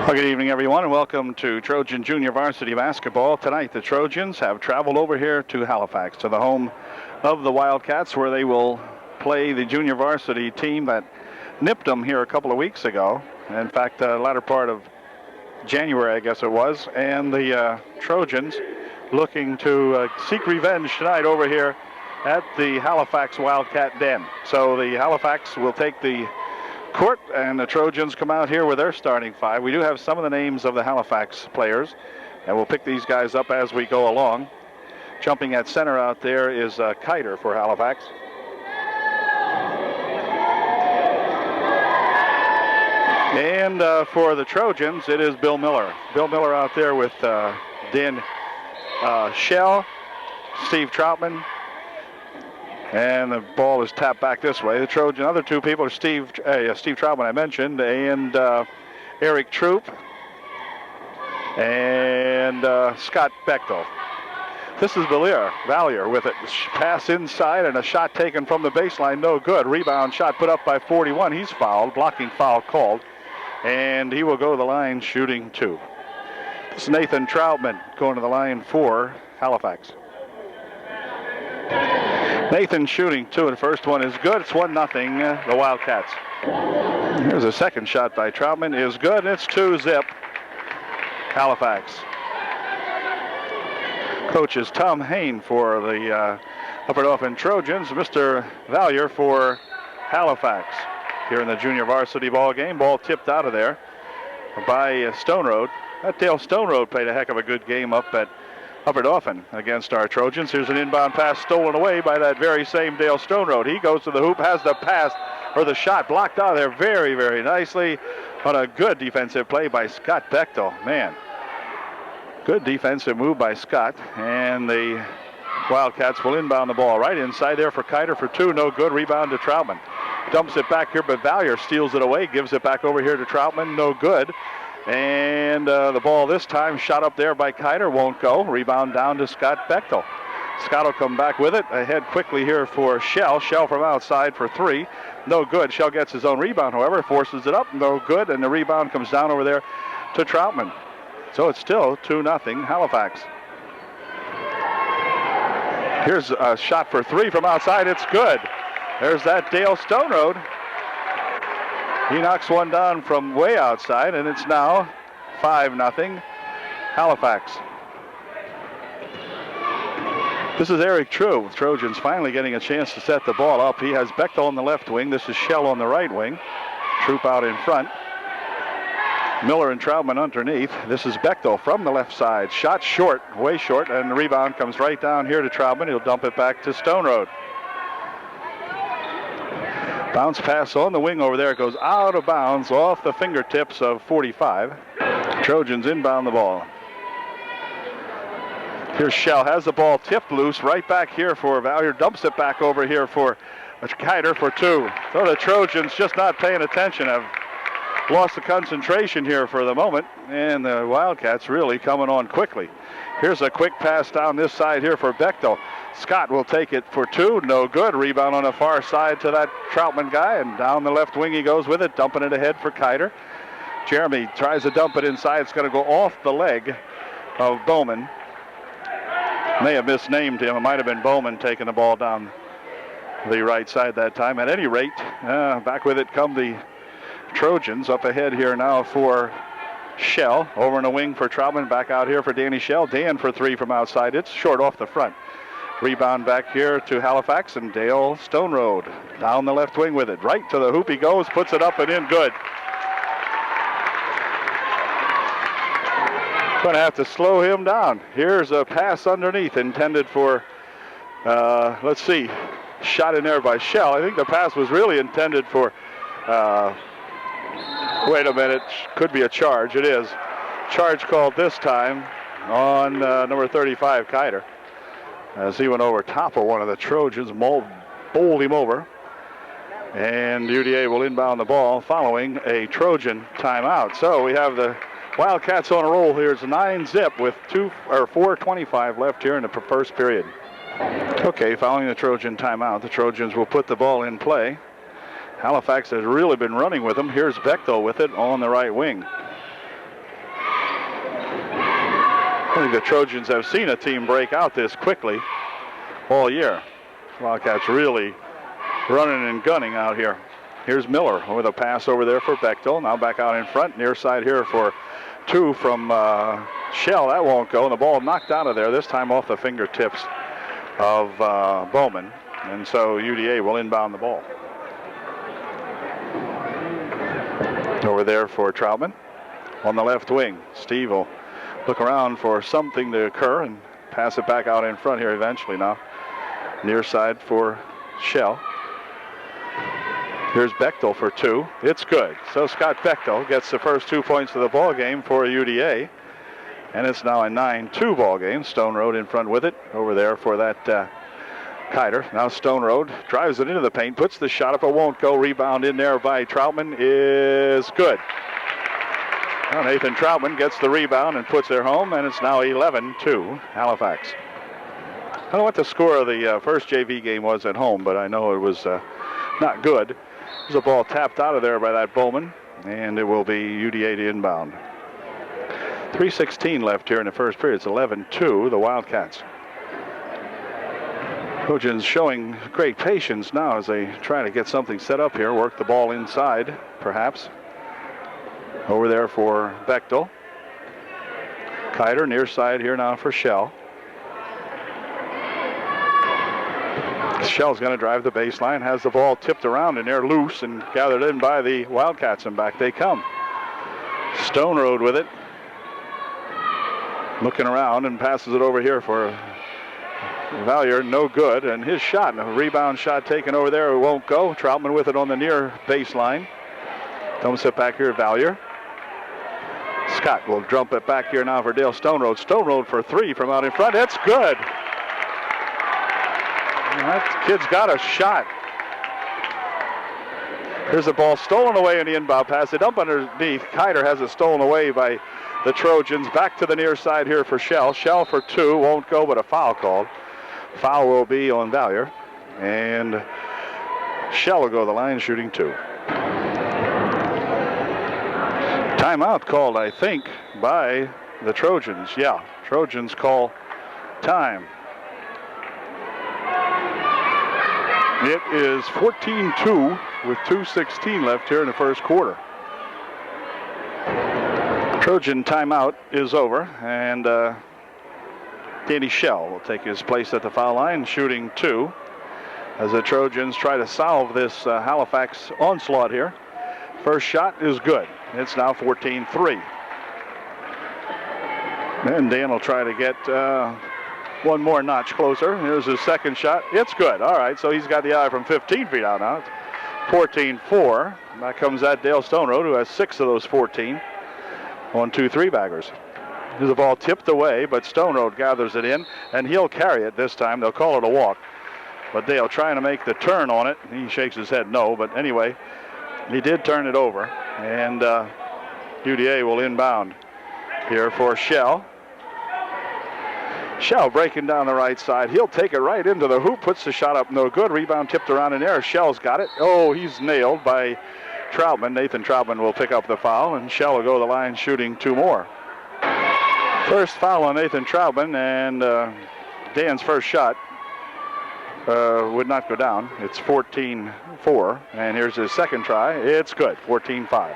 Well, good evening, everyone, and welcome to Trojan Junior Varsity Basketball. Tonight, the Trojans have traveled over here to Halifax, to the home of the Wildcats, where they will play the junior varsity team that nipped them here a couple of weeks ago. In fact, the latter part of January, I guess it was, and the Trojans looking to seek revenge tonight over here at the Halifax Wildcat Den. So the Halifax will take the court, and the Trojans come out here with their starting five. We do have some of the names of the Halifax players, and we'll pick these guys up as we go along. Jumping at center out there is Kiter for Halifax. And for the Trojans, it is Bill Miller. Bill Miller out there with Dan Shell, Steve Troutman. And the ball is tapped back this way. The Trojan, other two people are Steve Troutman, I mentioned, and Eric Troop, and Scott Bechtel. This is Valier with it. Pass inside and a shot taken from the baseline, no good. Rebound shot put up by 41. He's fouled, blocking foul called, and he will go to the line shooting two. This is Nathan Troutman going to the line for Halifax. Nathan shooting two, and the first one is good. It's 1-0, the Wildcats. Here's a second shot by Troutman, is good, and it's 2-0, Halifax. Coach is Tom Hain for the Upper Dauphin Trojans, Mr. Valier for Halifax. Here in the junior varsity ball game, ball tipped out of there by Stone Road. That Dale Stone Road played a heck of a good game up at Upper Dauphin against our Trojans. Here's an inbound pass stolen away by that very same Dale Stone Road. He goes to the hoop, has the pass, or the shot blocked out of there very, very nicely on a good defensive play by Scott Bechtel. Man, good defensive move by Scott, and the Wildcats will inbound the ball right inside there for Kiter for two. No good. Rebound to Troutman. Dumps it back here, but Valier steals it away, gives it back over here to Troutman. No good. And the ball this time shot up there by Kiter, won't go. Rebound down to Scott Bechtel. Scott will come back with it. Ahead quickly here for Shell. Shell from outside for three. No good. Shell gets his own rebound, however, forces it up. No good. And the rebound comes down over there to Troutman. So it's still 2-0 Halifax. Here's a shot for three from outside. It's good. There's that Dale Stone Road. He knocks one down from way outside, and it's now 5-0 Halifax. This is Eric True. Trojans finally getting a chance to set the ball up. He has Bechtel on the left wing. This is Shell on the right wing. Troop out in front. Miller and Troutman underneath. This is Bechtel from the left side. Shot short, way short, and the rebound comes right down here to Troutman. He'll dump it back to Stone Road. Bounce pass on the wing over there. It goes out of bounds off the fingertips of 45. Trojans inbound the ball. Here's Shell. Has the ball tipped loose. Right back here for Valier. Dumps it back over here for Kiter for two. So the Trojans just not paying attention. Have lost the concentration here for the moment. And the Wildcats really coming on quickly. Here's a quick pass down this side here for Bechtel. Scott will take it for two. No good. Rebound on the far side to that Troutman guy. And down the left wing he goes with it. Dumping it ahead for Kiter. Jeremy tries to dump it inside. It's going to go off the leg of Bowman. May have misnamed him. It might have been Bowman taking the ball down the right side that time. At any rate, back with it come the Trojans. Up ahead here now for Shell. Over in the wing for Troutman. Back out here for Danny Shell. Dan for three from outside. It's short off the front. Rebound back here to Halifax, and Dale Stone Road down the left wing with it. Right to the hoop he goes, puts it up and in, good. Going to have to slow him down. Here's a pass underneath intended for, let's see, shot in there by Shell. I think the pass was really intended for, wait a minute, could be a charge. It is. Charge called this time on number 35, Kiter. As he went over top of one of the Trojans, bowled him over. And UDA will inbound the ball following a Trojan timeout. So we have the Wildcats on a roll here. It's 9-0 with 4:25 left here in the first period. Okay, following the Trojan timeout, the Trojans will put the ball in play. Halifax has really been running with them. Here's Bechtel with it on the right wing. think the Trojans have seen a team break out this quickly all year. Wildcats really running and gunning out here. Here's Miller with a pass over there for Bechtel. Now back out in front, near side here for 2 from Shell. That won't go, and the ball knocked out of there, this time off the fingertips of Bowman. And so UDA will inbound the ball. Over there for Troutman on the left wing. Steve will look around for something to occur and pass it back out in front here eventually now. Near side for Shell. Here's Bechtel for 2. It's good. So Scott Bechtel gets the first 2 points of the ball game for UDA. And it's now a 9-2 ball game. Stone Road in front with it. Over there for that Kiter. Now Stone Road drives it into the paint, puts the shot up, it won't go. Rebound in there by Troutman is good. Well, Nathan Troutman gets the rebound and puts it home, and it's now 11-2 Halifax. I don't know what the score of the first JV game was at home, but I know it was not good. There's a ball tapped out of there by that Bowman, and it will be UDA to inbound. 3:16 left here in the first period. It's 11-2, the Wildcats. Trojans showing great patience now as they try to get something set up here. Work the ball inside, perhaps. Over there for Bechtel. Kiter near side here now for Shell. Shell's going to drive the baseline, has the ball tipped around, and they're loose and gathered in by the Wildcats, and back they come. Stone Road with it. Looking around and passes it over here for Valier, no good, and his shot, a rebound shot taken over there, it won't go. Troutman with it on the near baseline. Dumps it back here, Valier. Scott will dump it back here now for Dale Stone Road. Stone Road for 3 from out in front. That's good. That kid's got a shot. Here's the ball stolen away in the inbound pass. They dump underneath. Kiter has it stolen away by the Trojans. Back to the near side here for Shell. Shell for 2, won't go, but a foul called. Foul will be on Valier, and Shell will go to the line shooting 2. Timeout called, I think, by the Trojans. Yeah, Trojans call time. It is 14-2 with 2:16 left here in the first quarter. Trojan timeout is over, and Danny Shell will take his place at the foul line, shooting 2, as the Trojans try to solve this Halifax onslaught here. First shot is good. It's now 14-3. And Dan will try to get one more notch closer. Here's his second shot. It's good. All right, so he's got the eye from 15 feet out now. It's 14-4. Back comes that Dale Stone Road, who has 6 of those 14 on 2 3-baggers. There's the ball tipped away, but Stone Road gathers it in, and he'll carry it this time. They'll call it a walk. But Dale trying to make the turn on it. He shakes his head no, but anyway, he did turn it over, and UDA will inbound here for Shell. Shell breaking down the right side. He'll take it right into the hoop, puts the shot up, no good. Rebound tipped around in there. Shell's got it. Oh, he's nailed by Troutman. Nathan Troutman will pick up the foul, and Shell will go to the line shooting 2 more. First foul on Nathan Troutman, and Dan's first shot would not go down. It's 14-4, and here's his second try. It's good, 14-5.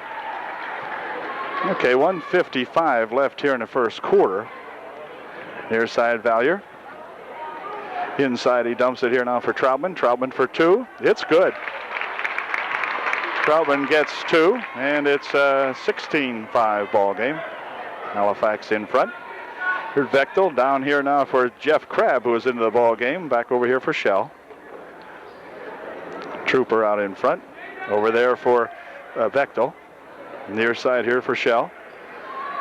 Okay, 1:55 left here in the first quarter. Near side Valier. Inside he dumps it here now for Troutman. Troutman for 2. It's good. Troutman gets 2, and it's a 16-5 ball game. Halifax in front. Here's Bechtel down here now for Jeff Crabb, who is into the ball game. Back over here for Shell. Trooper out in front. Over there for Bechtel. Near side here for Shell.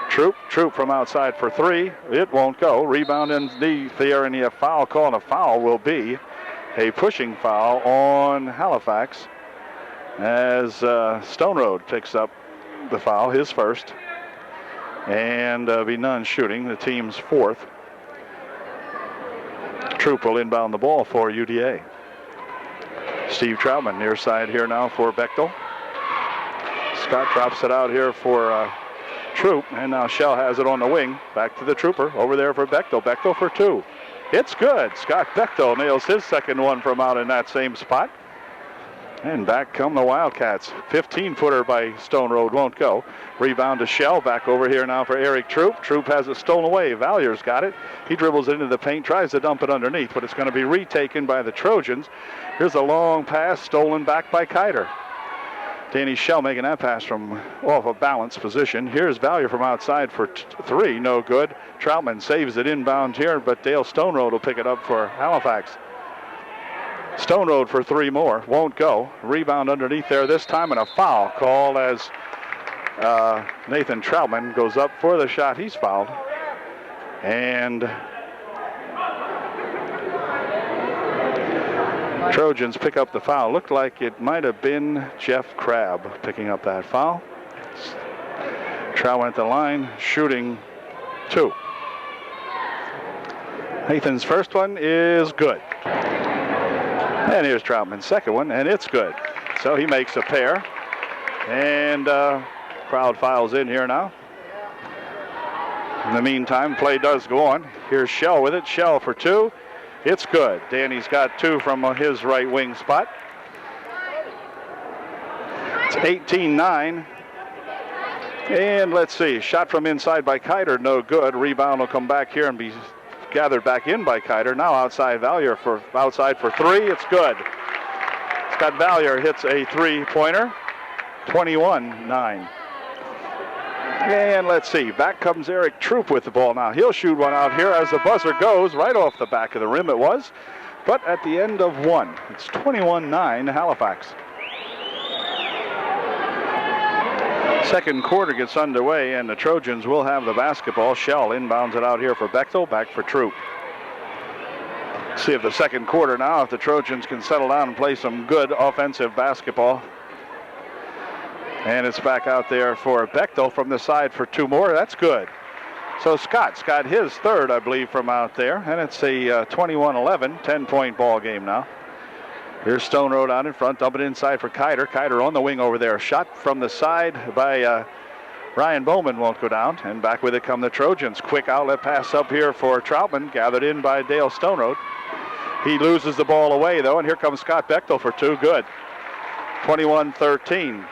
Troop from outside for 3. It won't go. Rebound underneath there, and a foul call, and a foul will be a pushing foul on Halifax as Stone Road picks up the foul, his first, and be none shooting, the team's 4th. Troop will inbound the ball for UDA. Steve Troutman near side here now for Bechtel. Scott drops it out here for Troop, and now Shell has it on the wing. Back to the Trooper, over there for Bechtel. Bechtel for 2. It's good. Scott Bechtel nails his second one from out in that same spot. And back come the Wildcats. 15-footer by Stone Road won't go. Rebound to Shell. Back over here now for Eric Troop. Troop has it stolen away. Valyer's got it. He dribbles it into the paint, tries to dump it underneath, but it's going to be retaken by the Trojans. Here's a long pass stolen back by Kiter. Danny Shell making that pass from off a balanced position. Here's Valyer from outside for 3. No good. Troutman saves it inbound here, but Dale Stone Road will pick it up for Halifax. Stone Road for 3 more. Won't go. Rebound underneath there this time, and a foul called as Nathan Troutman goes up for the shot. He's fouled. And Trojans pick up the foul. Looked like it might have been Jeff Crabb picking up that foul. Troutman at the line, shooting 2. Nathan's first one is good. And here's Troutman's second one, and it's good. So he makes a pair. And crowd files in here now. In the meantime, play does go on. Here's Shell with it. Shell for 2. It's good. Danny's got 2 from his right wing spot. It's 18-9. And let's see. Shot from inside by Kiter. No good. Rebound will come back here and be gathered back in by Kiter. Now outside Valyer for 3. It's good. Scott Valyer hits a 3-pointer. 21-9. And let's see. Back comes Eric Troop with the ball now. He'll shoot one out here as the buzzer goes right off the back of the rim. It was, but at the end of 1. It's 21-9 Halifax. Second quarter gets underway, and the Trojans will have the basketball. Shell inbounds it out here for Bechtel, back for Troop. See if the second quarter now, if the Trojans can settle down and play some good offensive basketball. And it's back out there for Bechtel from the side for 2 more. That's good. So Scott's got his third, I believe, from out there, and it's a 21-11, 10-point ball game now. Here's Stone Road out in front, dump it inside for Kiter. Kiter on the wing over there. Shot from the side by Ryan Bowman won't go down. And back with it come the Trojans. Quick outlet pass up here for Troutman, gathered in by Dale Stone Road. He loses the ball away, though, and here comes Scott Bechtel for 2. Good. 21-13.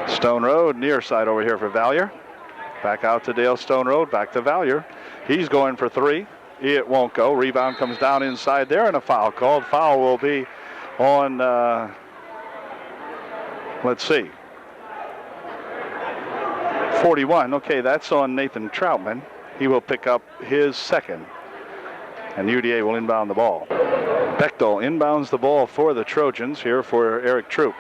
Stone Road, near side over here for Valyer. Back out to Dale Stone Road, back to Valyer. He's going for 3. It won't go. Rebound comes down inside there, and a foul called. Foul will be on, let's see, 41. Okay, that's on Nathan Troutman. He will pick up his second, and UDA will inbound the ball. Bechtel inbounds the ball for the Trojans here for Eric Troop.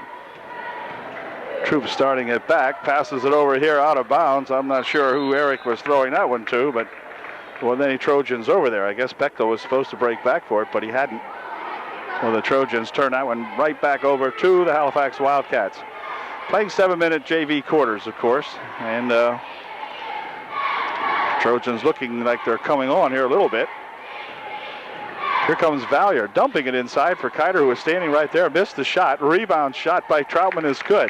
Troop starting it back, passes it over here out of bounds. I'm not sure who Eric was throwing that one to, but well, any Trojans over there. I guess Bechtel was supposed to break back for it, but he hadn't. So the Trojans turn that one right back over to the Halifax Wildcats. Playing 7-minute JV quarters, of course, and Trojans looking like they're coming on here a little bit. Here comes Valyer, dumping it inside for Kiter, who was standing right there, missed the shot. Rebound shot by Troutman is good.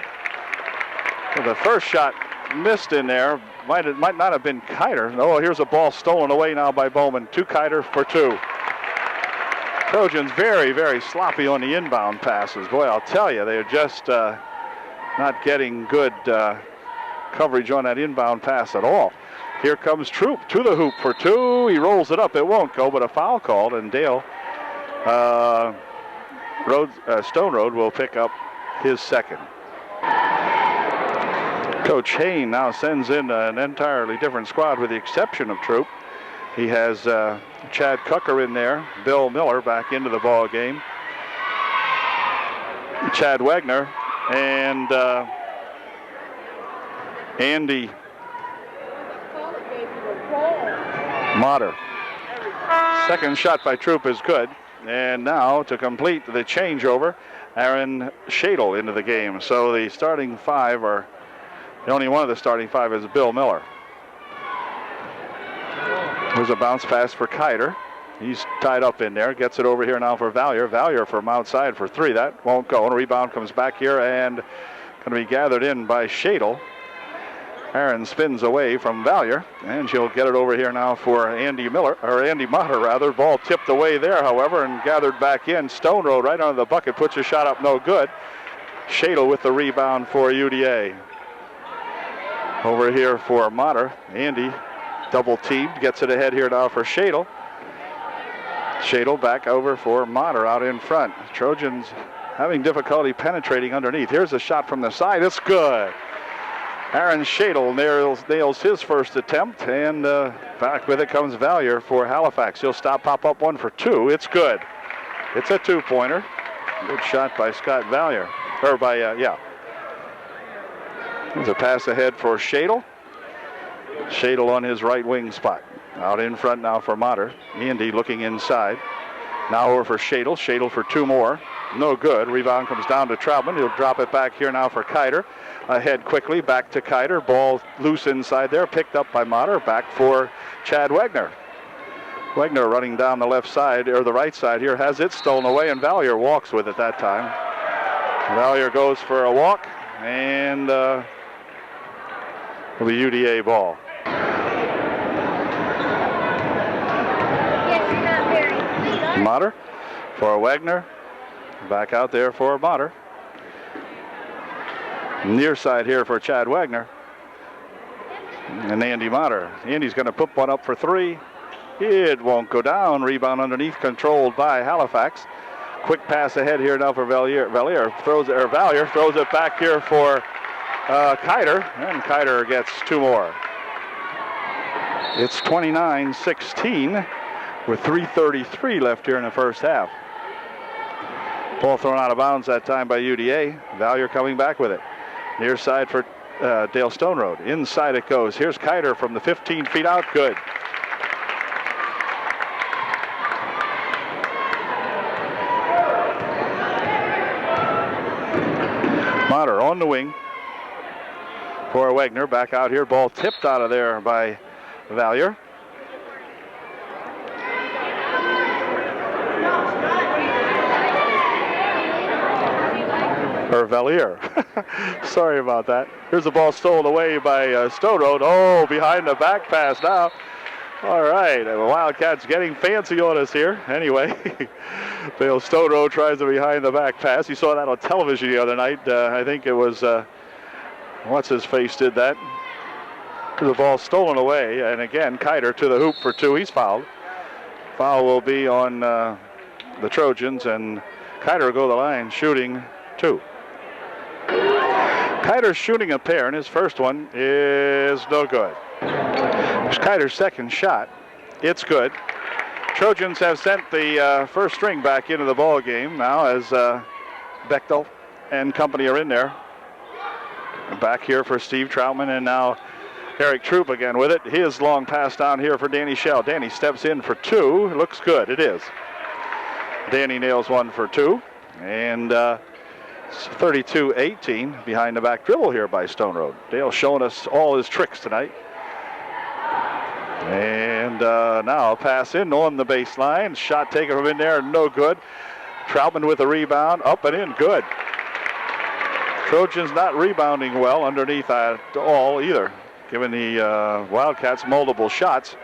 Well, the first shot missed in there. Might not have been Kiter. Oh, here's a ball stolen away now by Bowman. To Kiter for 2. Trojans very, very sloppy on the inbound passes. Boy, I'll tell you, they're just not getting good coverage on that inbound pass at all. Here comes Troop to the hoop for 2. He rolls it up. It won't go, but a foul called, and Dale Stone Road will pick up his second. Coach Hain now sends in an entirely different squad with the exception of Troop. He has Chad Cucker in there, Bill Miller back into the ball game, Chad Wagner, and Andy Motter. Second shot by Troop is good. And now to complete the changeover, Aaron Shadle into the game. So the starting 5 are, the only one of the starting 5 is Bill Miller. There's a bounce pass for Kiter. He's tied up in there. Gets it over here now for Valyer. Valyer from outside for 3. That won't go. And a rebound comes back here and going to be gathered in by Shadle. Aaron spins away from Valier, and she'll get it over here now for Andy Mater rather. Ball tipped away there, however, and gathered back in. Stone Road right under the bucket, puts a shot up, no good. Shadle with the rebound for UDA. Over here for Mater. Andy double teamed, gets it ahead here now for Shadle. Shadle back over for Mater out in front. Trojans having difficulty penetrating underneath. Here's a shot from the side, it's good. Aaron Shadle nails his first attempt, and back with it comes Valier for Halifax. He'll stop, pop up one for two. It's good. It's a two-pointer. Good shot by Scott Valier. There's a pass ahead for Shadle. Shadle on his right wing spot. Out in front now for Mater. Andy looking inside. Now over for Shadle. Shadle for two more. No good. Rebound comes down to Troutman. He'll drop it back here now for Kiter. Ahead quickly, back to Kiter. Ball loose inside there, picked up by Mater. Back for Chad Wegner. Wegner running down the left side, or the right side here, has it stolen away, and Valier walks with it that time. Valier goes for a walk, and will be UDA ball. Mater for Wegner. Back out there for Mater. Near side here for Chad Wagner. And Andy Mater. Andy's going to put one up for three. It won't go down. Rebound underneath, controlled by Halifax. Quick pass ahead here now for Valier. Valier throws it back here for Kiter, and Kiter gets two more. It's 29-16 with 3:33 left here in the first half. Ball thrown out of bounds that time by UDA. Valier coming back with it. Near side for Dale Stone Road. Inside it goes. Here's Kiter from the 15 feet out. Good. Mater on the wing for Wegner. Back out here. Ball tipped out of there by Valier. Or Valier. Sorry about that. Here's the ball stolen away by Stone Road. Oh, behind the back pass now. All right, the Wildcats getting fancy on us here. Anyway, Dale Stone Road tries a behind the back pass. You saw that on television the other night. I think it was, what's his face did that. The ball stolen away, and again, Kiter to the hoop for two. He's fouled. Foul will be on the Trojans, and Kiter will go to the line shooting two. Kiter's shooting a pair, and his first one is no good. It's Kiter's second shot. It's good. Trojans have sent the first string back into the ball game now as Bechtel and company are in there. Back here for Steve Troutman, and now Eric Troop again with it. His long pass down here for Danny Shell. Danny steps in for two. Looks good. It is. Danny nails one for two, and 32-18 behind the back dribble here by Stone Road. Dale showing us all his tricks tonight. And now a pass in on the baseline. Shot taken from in there, no good. Troutman with a rebound, up and in, good. Trojans not rebounding well underneath at all either, giving the Wildcats multiple shots.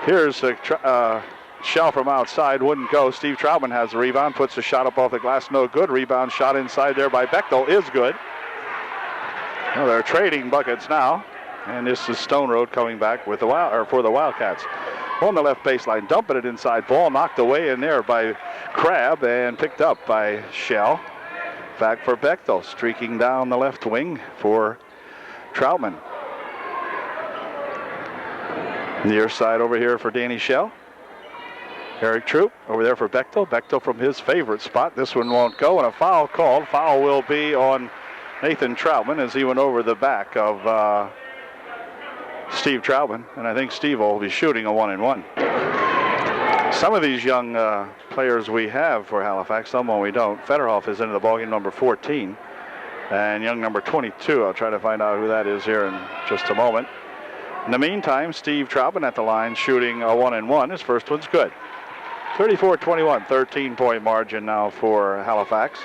Here's a shell from outside, wouldn't go. Steve Troutman has the rebound, puts a shot up off the glass, no good. Rebound shot inside there by Bechtel is good. Well, they're trading buckets now, and this is Stone Road coming back with for the Wildcats. On the left baseline, dumping it inside. Ball knocked away in there by Crabb and picked up by Shell. Back for Bechtel, streaking down the left wing for Troutman. Near side over here for Danny Shell. Eric Troop over there for Bechtel. Bechtel from his favorite spot. This one won't go, and a foul called. Foul will be on Nathan Troutman as he went over the back of Steve Troutman, and I think Steve will be shooting a 1-and-1. Some of these young players we have for Halifax, some we don't. Federhoff is into the ballgame, number 14, and young number 22. I'll try to find out who that is here in just a moment. In the meantime, Steve Troutman at the line shooting a 1-and-1. His first one's good. 34-21, 13-point margin now for Halifax.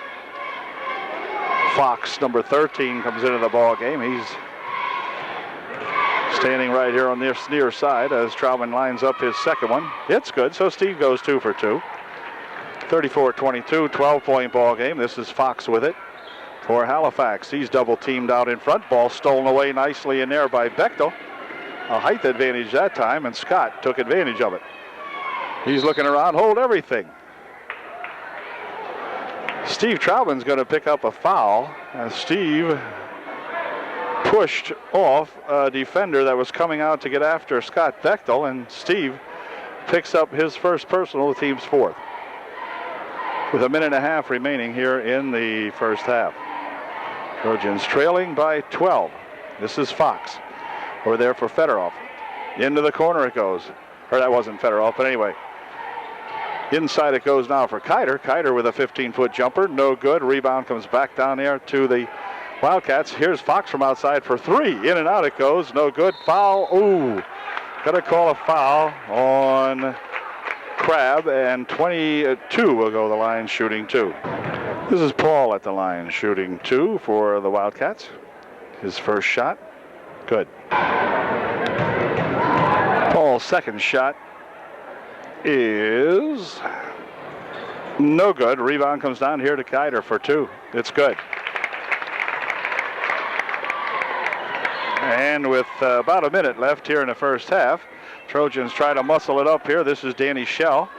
Fox, number 13, comes into the ball game. He's standing right here on this near side as Trojan lines up his second one. It's good, so Steve goes 2 for 2. 34-22, 12-point ball game. This is Fox with it for Halifax. He's double teamed out in front. Ball stolen away nicely in there by Bechtel. A height advantage that time, and Scott took advantage of it. He's looking around, hold everything. Steve Troutman's going to pick up a foul, and Steve pushed off a defender that was coming out to get after Scott Bechtel, and Steve picks up his first personal, the team's 4th. With a minute and a half remaining here in the first half. Trojans trailing by 12. This is Fox. Over there for Fedorov. Into the corner it goes. Or that wasn't Fedorov, but anyway. Inside it goes now for Kiter. Kiter with a 15-foot jumper. No good. Rebound comes back down there to the Wildcats. Here's Fox from outside for 3. In and out it goes. No good. Foul. Ooh. Gonna call a foul on Crabb, and 22 will go the line shooting 2. This is Paul at the line shooting 2 for the Wildcats. His first shot. Good. Paul's second shot is no good. Rebound comes down here to Kiter for 2. It's good. And with about a minute left here in the first half, Trojans try to muscle it up here. This is Danny Schell.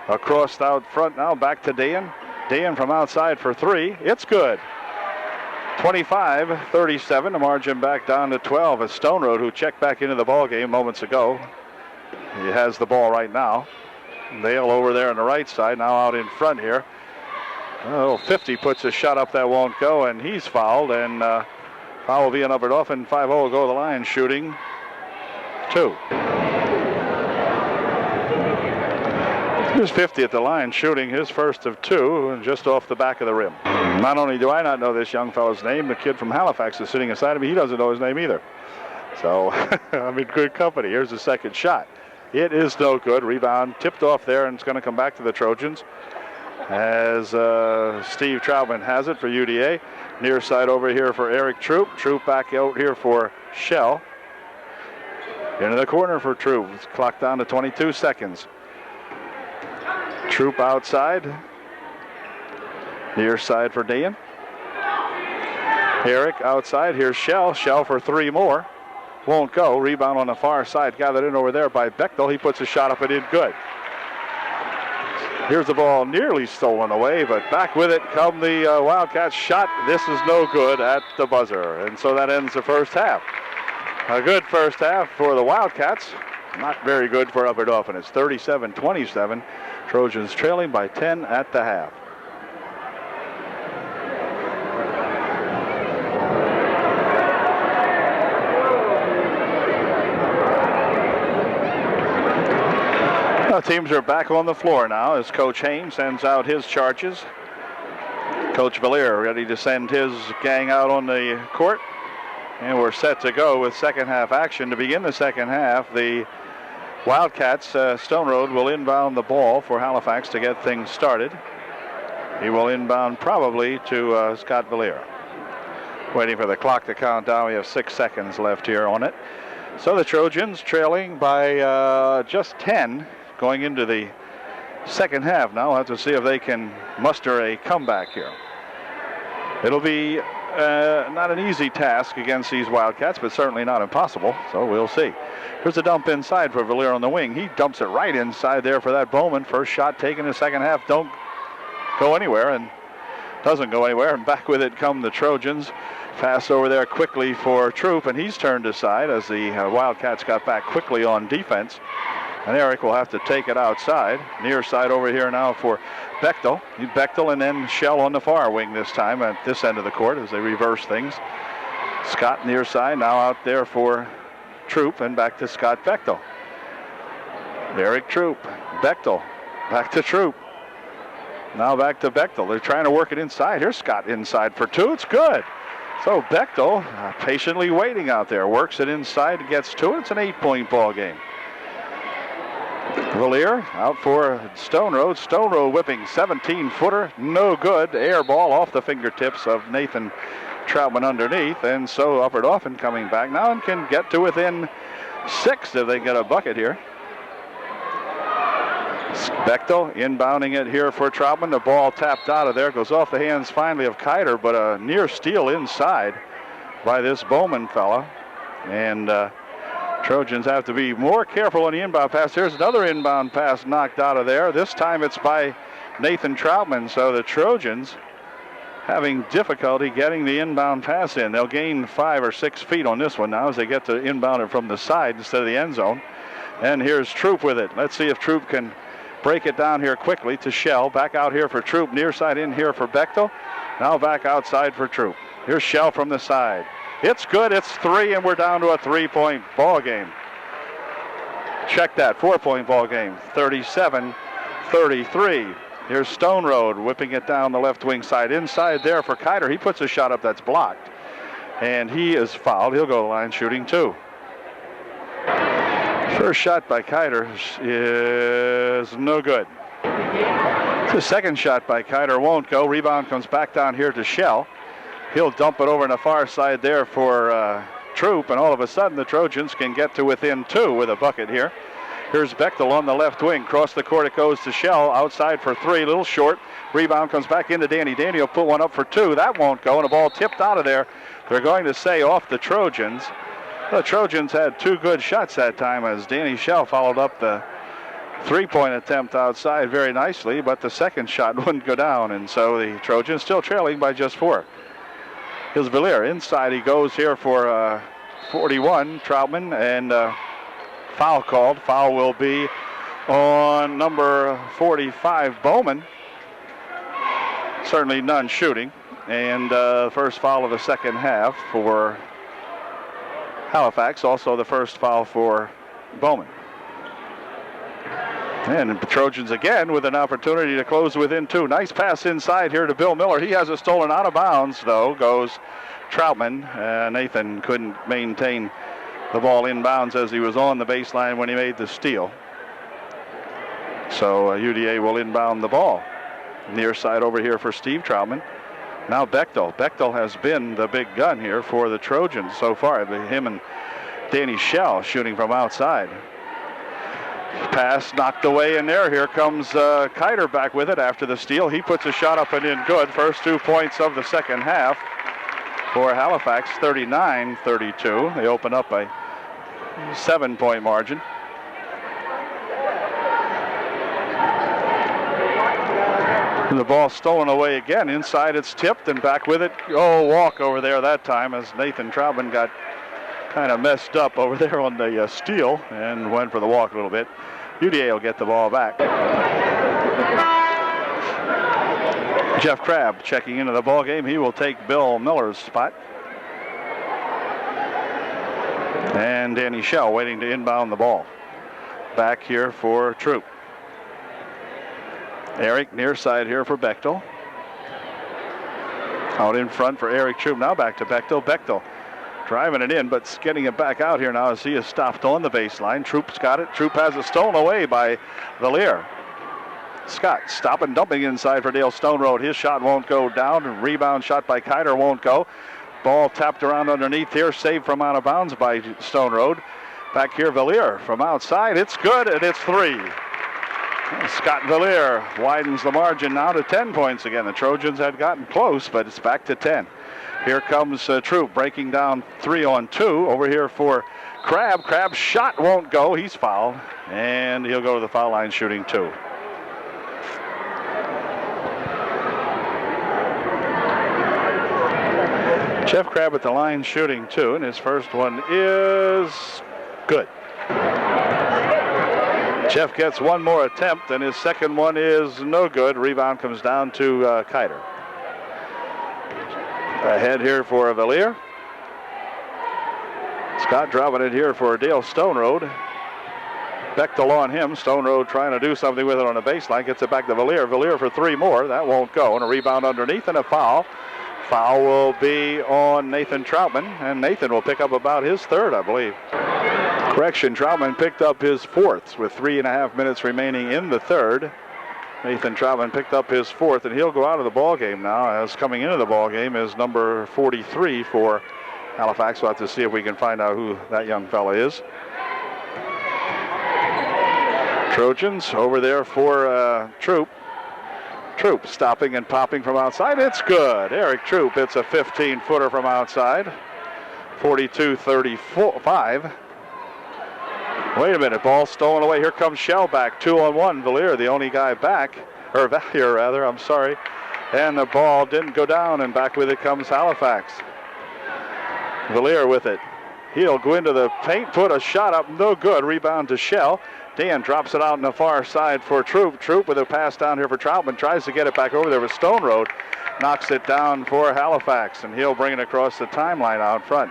Across out front now, back to Dan. Dan from outside for 3. It's good. 25-37, the margin back down to 12 as Stone Road, who checked back into the ball game moments ago. He has the ball right now. Dale over there on the right side, now out in front here. Oh, 50 puts a shot up that won't go, and he's fouled, and foul will be on Upper Dauphin. 5-0 will go to the line shooting 2. Here's 50 at the line shooting his first of 2, and just off the back of the rim. Not only do I not know this young fellow's name, the kid from Halifax is sitting aside of me. He doesn't know his name either. So I'm in good company. Here's the second shot. It is no good. Rebound tipped off there, and it's going to come back to the Trojans as Steve Troutman has it for UDA. Near side over here for Eric Troop. Troop back out here for Schell. Into the corner for Troop. It's clocked down to 22 seconds. Troop outside. Near side for Dan. Eric outside. Here's Schell. Schell for 3 more. Won't go. Rebound on the far side. Gathered in over there by Bechtel. He puts a shot up and in. Good. Here's the ball nearly stolen away, but back with it come the Wildcats shot. This is no good at the buzzer. And so that ends the first half. A good first half for the Wildcats. Not very good for Upper Dauphin. It's 37-27. Trojans trailing by 10 at the half. Teams are back on the floor now as Coach Hain sends out his charges. Coach Valier ready to send his gang out on the court. And we're set to go with second half action. To begin the second half, the Wildcats, Stone Road, will inbound the ball for Halifax to get things started. He will inbound probably to Scott Valier. Waiting for the clock to count down. We have 6 seconds left here on it. So the Trojans trailing by just 10 going into the second half now. We'll have to see if they can muster a comeback here. It'll be not an easy task against these Wildcats, but certainly not impossible, so we'll see. Here's a dump inside for Valier on the wing. He dumps it right inside there for that Bowman. First shot taken in the second half. Don't go anywhere, and doesn't go anywhere, and back with it come the Trojans. Pass over there quickly for Troop, and he's turned aside as the Wildcats got back quickly on defense. And Eric will have to take it outside. Near side over here now for Bechtel. Bechtel and then Schell on the far wing this time at this end of the court as they reverse things. Scott near side now out there for Troop, and back to Scott Bechtel. Eric Troop. Bechtel. Back to Troop. Now back to Bechtel. They're trying to work it inside. Here's Scott inside for 2. It's good. So Bechtel patiently waiting out there. Works it inside, gets to it. It's an 8-point ball game. Valier out for Stone Road. Stone Road whipping 17-footer. No good. Air ball off the fingertips of Nathan Troutman underneath. And so Upper Dauphin coming back now and can get to within 6 if they get a bucket here. Bechtel inbounding it here for Troutman. The ball tapped out of there. Goes off the hands finally of Kiter, but a near steal inside by this Bowman fella. And Trojans have to be more careful on the inbound pass. Here's another inbound pass knocked out of there. This time it's by Nathan Troutman. So the Trojans having difficulty getting the inbound pass in. They'll gain 5 or 6 feet on this one now as they get to inbound it from the side instead of the end zone. And here's Troop with it. Let's see if Troop can break it down here quickly to Shell. Back out here for Troop. Near side in here for Bechtel. Now back outside for Troop. Here's Shell from the side. It's good. It's 3, and we're down to a 3-point ball game. Check that. 4-point ball game. 37-33. Here's Stone Road whipping it down the left wing side. Inside there for Kiter. He puts a shot up that's blocked. And he is fouled. He'll go to the line shooting 2. First shot by Kiter is no good. The second shot by Kiter won't go. Rebound comes back down here to Shell. He'll dump it over on the far side there for Troop, and all of a sudden the Trojans can get to within 2 with a bucket here. Here's Bechtel on the left wing. Cross the court it goes to Shell. Outside for 3, a little short. Rebound comes back into Danny. Danny will put one up for 2. That won't go, and a ball tipped out of there. They're going to say off the Trojans. The Trojans had 2 good shots that time as Danny Shell followed up the 3-point attempt outside very nicely, but the second shot wouldn't go down, and so the Trojans still trailing by just 4. Here's Valier. Inside he goes here for 41, Troutman, and foul called. Foul will be on number 45, Bowman. Certainly none shooting. And first foul of the second half for Halifax. Also the first foul for Bowman. And the Trojans again with an opportunity to close within 2. Nice pass inside here to Bill Miller. He has it stolen out of bounds, though, goes Troutman. Nathan couldn't maintain the ball inbounds as he was on the baseline when he made the steal. So UDA will inbound the ball. Near side over here for Steve Troutman. Now Bechtel. Bechtel has been the big gun here for the Trojans so far. Him and Danny Shell shooting from outside. Pass knocked away in there. Here comes Kiter back with it after the steal. He puts a shot up and in good. First 2 points of the second half for Halifax, 39-32. They open up a 7-point margin. And the ball stolen away again. Inside it's tipped and back with it. Oh, walk over there that time as Nathan Troutman got kind of messed up over there on the steal and went for the walk a little bit. UDA will get the ball back. Jeff Crabb checking into the ball game. He will take Bill Miller's spot. And Danny Shell waiting to inbound the ball. Back here for Troop. Eric near side here for Bechtel. Out in front for Eric Troop. Now back to Bechtel. Bechtel driving it in, but getting it back out here now as he is stopped on the baseline. Troop's got it. Troop has it stolen away by Valier. Scott stopping, dumping inside for Dale Stone Road. His shot won't go down. Rebound shot by Kiter won't go. Ball tapped around underneath here. Saved from out of bounds by Stone Road. Back here, Valier from outside. It's good, and it's 3. Scott Valier widens the margin now to 10 points again. The Trojans had gotten close, but it's back to 10. Here comes Troop breaking down 3-on-2 over here for Crabb. Crabb's shot won't go. He's fouled, and he'll go to the foul line shooting 2. Jeff Crabb at the line shooting 2, and his first one is good. Jeff gets one more attempt, and his second one is no good. Rebound comes down to Kiter. Ahead here for Valier. Scott dropping it here for Dale Stone Road. Bechtel on him. Stone Road trying to do something with it on the baseline. Gets it back to Valier. Valier for 3 more. That won't go. And a rebound underneath and a foul. Foul will be on Nathan Troutman, and Nathan will pick up about his 3rd, I believe. Correction, Troutman picked up his fourth with 3.5 minutes remaining in the third. Nathan Troutman picked up his fourth, and he'll go out of the ball game now, as coming into the ball game is number 43 for Halifax. We'll have to see if we can find out who that young fella is. Trojans over there for Troop. Troop stopping and popping from outside. It's good. Eric Troop hits a 15-footer from outside. 42-35. Wait a minute, ball stolen away. Here comes Shellback, 2-on-1. Valier, the only guy back, or Valier rather, I'm sorry. And the ball didn't go down, and back with it comes Halifax. Valier with it. He'll go into the paint, put a shot up, no good. Rebound to Shell. Dan drops it out on the far side for Troop. Troop with a pass down here for Troutman, tries to get it back over there with Stone Road. Knocks it down for Halifax, and he'll bring it across the timeline out front.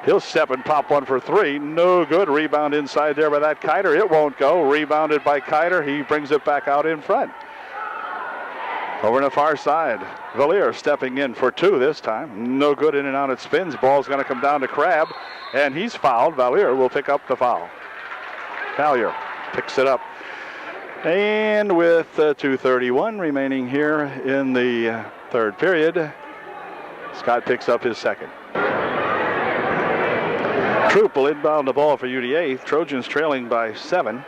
He'll step and pop one for three. No good. Rebound inside there by that Kiter. It won't go. Rebounded by Kiter. He brings it back out in front. Over on the far side. Valier stepping in for two this time. No good. In and out it spins. Ball's going to come down to Crabb, and he's fouled. Valier will pick up the foul. Valier picks it up. And with 2:31 remaining here in the third period, Scott picks up his second. Troop will inbound the ball for UDA. Trojans trailing by 7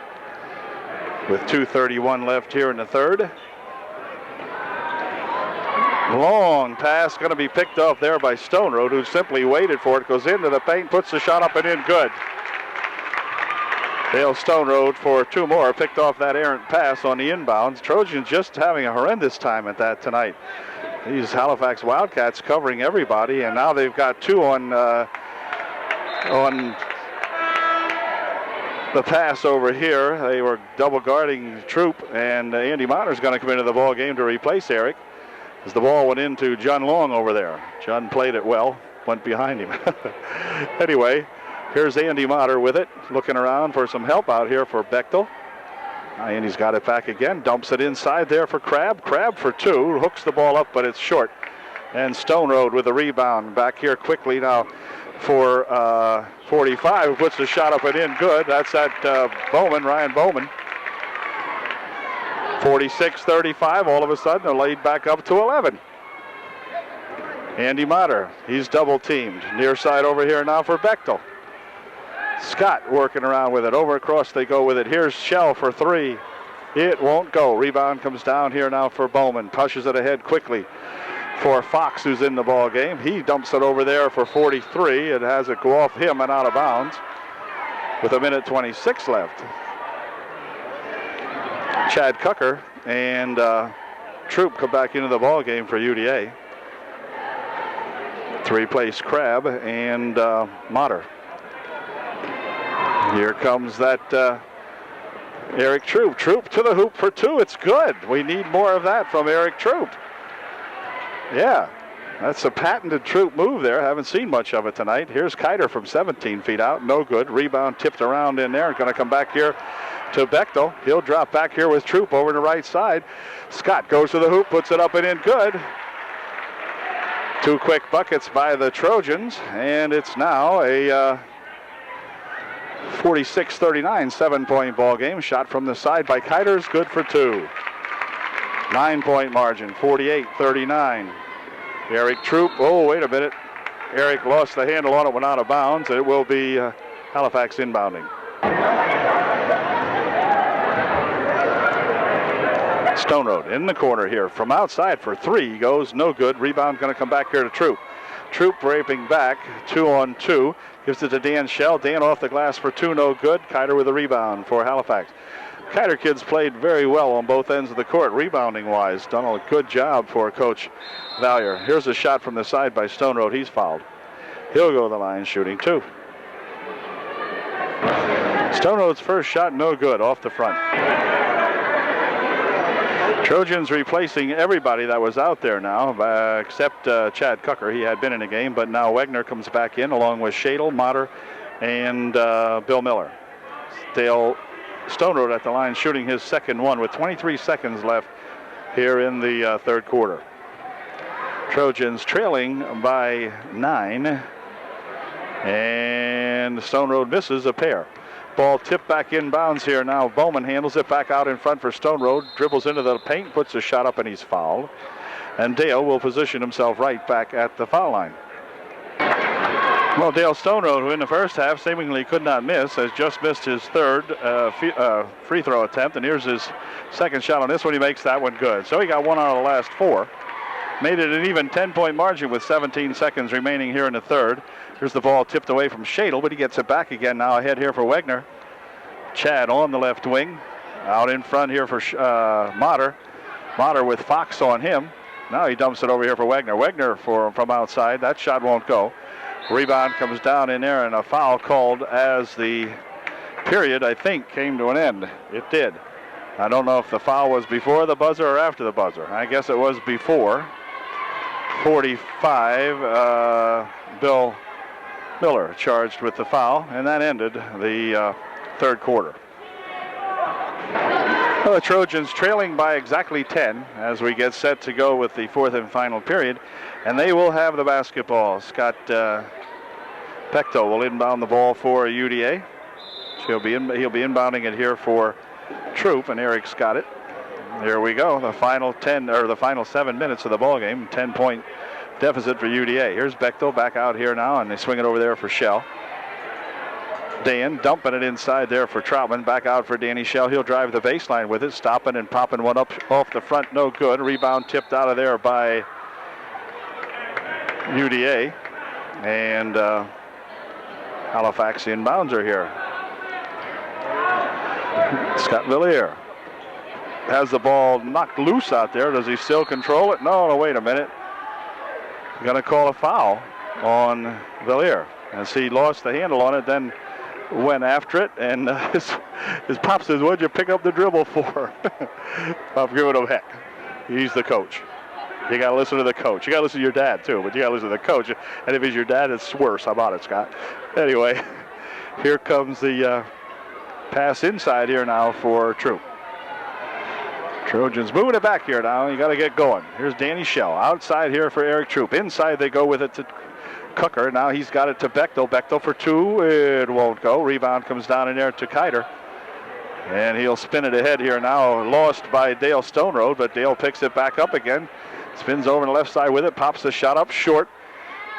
with 2:31 left here in the third. Long pass going to be picked off there by Stone Road, who simply waited for it. Goes into the paint, puts the shot up and in. Good. Dale Stone Road for two more. Picked off that errant pass on the inbounds. Trojans just having a horrendous time at that tonight. These Halifax Wildcats covering everybody, and now they've got two on the pass over here. They were double guarding Troop, and Andy Monner's going to come into the ball game to replace Eric, as the ball went into John Long over there. John played it well, went behind him. Anyway, here's Andy Motter with it, looking around for some help out here for Bechtel. Andy's got it back again, dumps it inside there for Crabb. Crabb for two, hooks the ball up, but it's short. And Stone Road with a rebound back here quickly now for 45, who puts the shot up and in. Good. That's at Bowman, Ryan Bowman. 46-35. All of a sudden, they're laid back up to 11. Andy Motter, he's double teamed. Near side over here now for Bechtel. Scott working around with it. Over across they go with it. Here's Shell for three. It won't go. Rebound comes down here now for Bowman. Pushes it ahead quickly for Fox, who's in the ball game. He dumps it over there for 43. It has it go off him and out of bounds with 1:26 left. Chad Cucker and Troop come back into the ball game for UDA to replace Crabb and Motter. Here comes that Eric Troop. Troop to the hoop for two. It's good. We need more of that from Eric Troop. Yeah, that's a patented Troop move there. Haven't seen much of it tonight. Here's Kiter from 17 feet out. No good. Rebound tipped around in there. Going to come back here to Bechtel. He'll drop back here with Troop over the right side. Scott goes to the hoop, puts it up and in. Good. Two quick buckets by the Trojans, and it's now a 46-39 7-point ball game. Shot from the side by Kiter's good for two. 9-point margin, 48-39. Eric Troop, oh, wait a minute. Eric lost the handle on it, went out of bounds. It will be Halifax inbounding. Stone Road in the corner here. From outside for three, he goes, no good. Rebound going to come back here to Troop. Troop raping back, 2-on-2. Gives it to Dan Shell. Dan off the glass for two, no good. Kiter with a rebound for Halifax. Kiter kids played very well on both ends of the court, rebounding-wise. Done a good job for Coach Valier. Here's a shot from the side by Stone Road. He's fouled. He'll go to the line shooting two. Stone Road's first shot, no good, off the front. Trojans replacing everybody that was out there now, except Chad Cucker. He had been in the game, but now Wegner comes back in along with Shadle, Motter, and Bill Miller. Dale Stone Road at the line shooting his second one with 23 seconds left here in the third quarter. Trojans trailing by 9. And Stone Road misses a pair. Ball tipped back inbounds here now. Bowman handles it back out in front for Stone Road. Dribbles into the paint, puts a shot up, and he's fouled. And Dale will position himself right back at the foul line. Well, Dale Stone Road, who in the first half seemingly could not miss, has just missed his third free throw attempt. And here's his second shot on this one. He makes that one good. So he got one out of the last four. Made it an even 10-point margin with 17 seconds remaining here in the third. Here's the ball tipped away from Shadle, but he gets it back again now ahead here for Wegner. Chad on the left wing. Out in front here for Motter. Motter with Fox on him. Now he dumps it over here for Wegner. Wegner from outside. That shot won't go. Rebound comes down in there, and a foul called as the period, I think, came to an end. It did. I don't know if the foul was before the buzzer or after the buzzer. I guess it was before. 45, Bill Miller charged with the foul, and that ended the third quarter. Well, the Trojans trailing by exactly 10 as we get set to go with the fourth and final period, and they will have the basketball. Scott Pecto will inbound the ball for UDA. He'll be inbounding it here for Troop, and Eric's got it. Here we go. The final 7 minutes of the ball game. 10-point deficit for UDA. Here's Bechtel back out here now, and they swing it over there for Shell. Dan dumping it inside there for Troutman. Back out for Danny Shell. He'll drive the baseline with it, stopping and popping one up off the front. No good. Rebound tipped out of there by UDA, and Halifax inbounds are here. Scott Villiers has the ball knocked loose out there. Does he still control it? No, wait a minute. Going to call a foul on Villiers as he lost the handle on it, then went after it, and his pop says, "What'd you pick up the dribble for?" I'm giving him heck. He's the coach. You got to listen to the coach. You got to listen to your dad, too, but you got to listen to the coach. And if he's your dad, it's worse. How about it, Scott? Anyway, here comes the pass inside here now for Troop. Trojans moving it back here now. You got to get going. Here's Danny Shell outside here for Eric Troop. Inside they go with it to Cooker. Now he's got it to Bechtel. Bechtel for two. It won't go. Rebound comes down in there to Kiter. And he'll spin it ahead here now. Lost by Dale Stone Road, but Dale picks it back up again. Spins over on the left side with it. Pops the shot up short.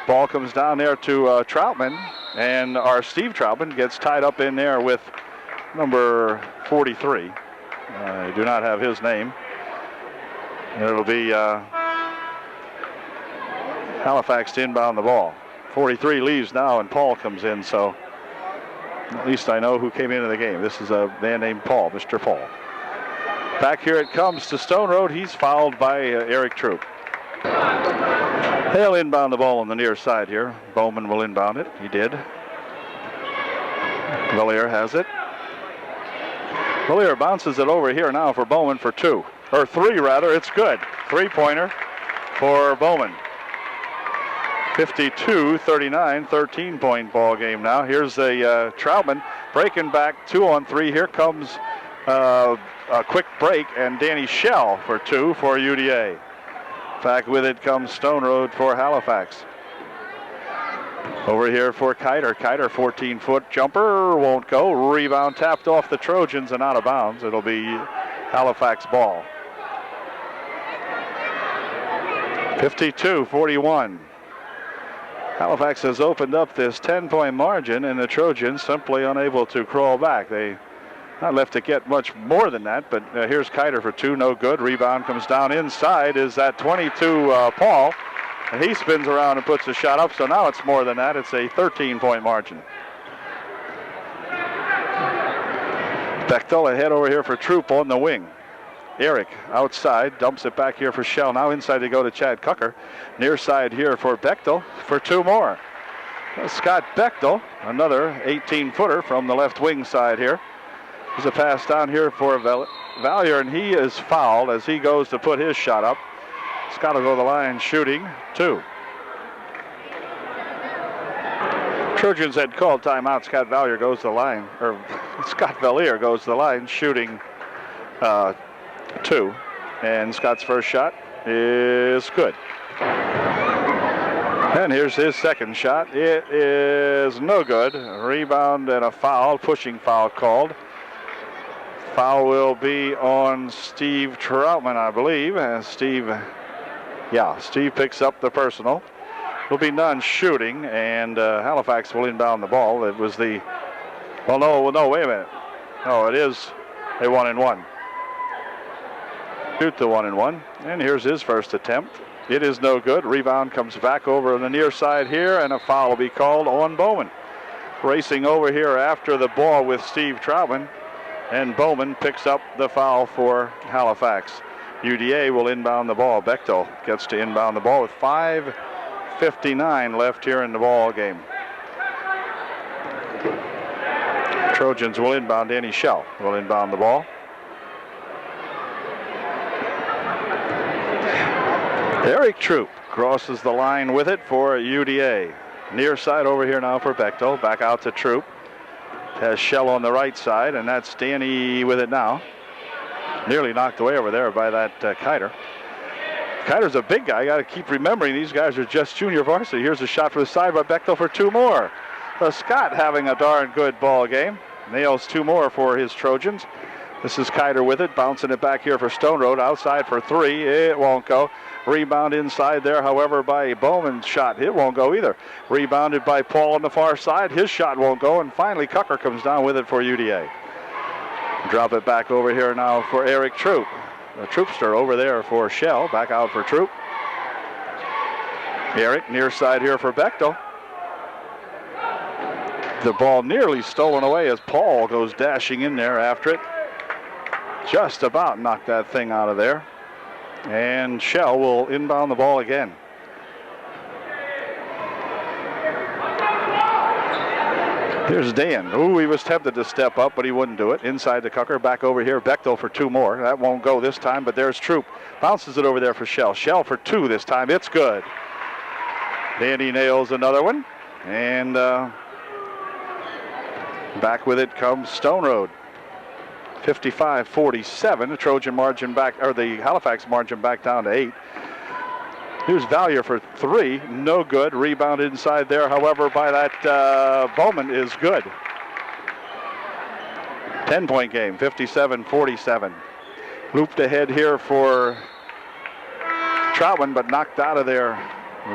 Ball comes down there to Troutman. And our Steve Troutman gets tied up in there with number 43. I do not have his name. It'll be Halifax to inbound the ball. 43 leaves now, and Paul comes in, so at least I know who came into the game. This is a man named Paul, Mr. Paul. Back here it comes to Stone Road. He's fouled by Eric Troop. They'll inbound the ball on the near side here. Bowman will inbound it. He did. Villiers has it. Villiers bounces it over here now for Bowman for two. Or three, rather. It's good. Three-pointer for Bowman. 52-39, 13-point ball game now. Here's a Troutman breaking back 2-on-3. Here comes a quick break, and Danny Shell for two for UDA. Back with it comes Stone Road for Halifax. Over here for Kiter. Kiter, 14-foot jumper, won't go. Rebound tapped off the Trojans and out of bounds. It'll be Halifax ball. 52-41. Halifax has opened up this 10-point margin, and the Trojans simply unable to crawl back. They not left to get much more than that, but here's Kiter for two, no good. Rebound comes down inside, is that 22 Paul, and he spins around and puts the shot up, so now it's more than that. It's a 13-point margin. Bechtel ahead over here for Troop on the wing. Eric outside, dumps it back here for Shell. Now inside to go to Chad Cooker. Near side here for Bechtel for two more. Scott Bechtel, another 18-footer from the left wing side here. There's a pass down here for Valier, and he is fouled as he goes to put his shot up. Scott will go to the line shooting two. Trojans had called timeout. Scott Valier goes to the line, or Scott Valier goes to the line shooting two. And Scott's first shot is good. And here's his second shot. It is no good. A rebound and a foul, pushing foul called. Foul will be on Steve Troutman, I believe. And Steve picks up the personal. Will be none shooting, and Halifax will inbound the ball. It was the, well, no, wait a minute. No, it is a 1-and-1. Shoot the 1-and-1, and here's his first attempt. It is no good. Rebound comes back over on the near side here, and a foul will be called on Bowman. Racing over here after the ball with Steve Troutman, and Bowman picks up the foul for Halifax. UDA will inbound the ball. Bechtel gets to inbound the ball with 5:59 left here in the ball game. Trojans will inbound. Danny Shell will inbound the ball. Eric Troop crosses the line with it for UDA. Near side over here now for Bechtel. Back out to Troop. Has Shell on the right side, and that's Danny with it now. Nearly knocked away over there by that Kiter. Kiter's a big guy. Got to keep remembering these guys are just junior varsity. Here's a shot from the side by Bechtel for two more. Scott having a darn good ball game. Nails two more for his Trojans. This is Kiter with it, bouncing it back here for Stone Road. Outside for three. It won't go. Rebound inside there, however, by Bowman's shot. It won't go either. Rebounded by Paul on the far side. His shot won't go. And finally, Cucker comes down with it for UDA. Drop it back over here now for Eric Troop. The Troopster over there for Shell. Back out for Troop. Eric near side here for Bechtel. The ball nearly stolen away as Paul goes dashing in there after it. Just about knocked that thing out of there. And Shell will inbound the ball again. Here's Dan. Ooh, he was tempted to step up, but he wouldn't do it. Inside the Cucker, back over here. Bechtel for two more. That won't go this time, but there's Troop. Bounces it over there for Shell. Shell for two this time. It's good. Danny nails another one. And back with it comes Stone Road. 55-47. The Trojan margin back, or the Halifax margin back down to 8. Here's Valier for three. No good. Rebound inside there, however, by that Bowman is good. 10-point game, 57-47. Looped ahead here for Troutman, but knocked out of there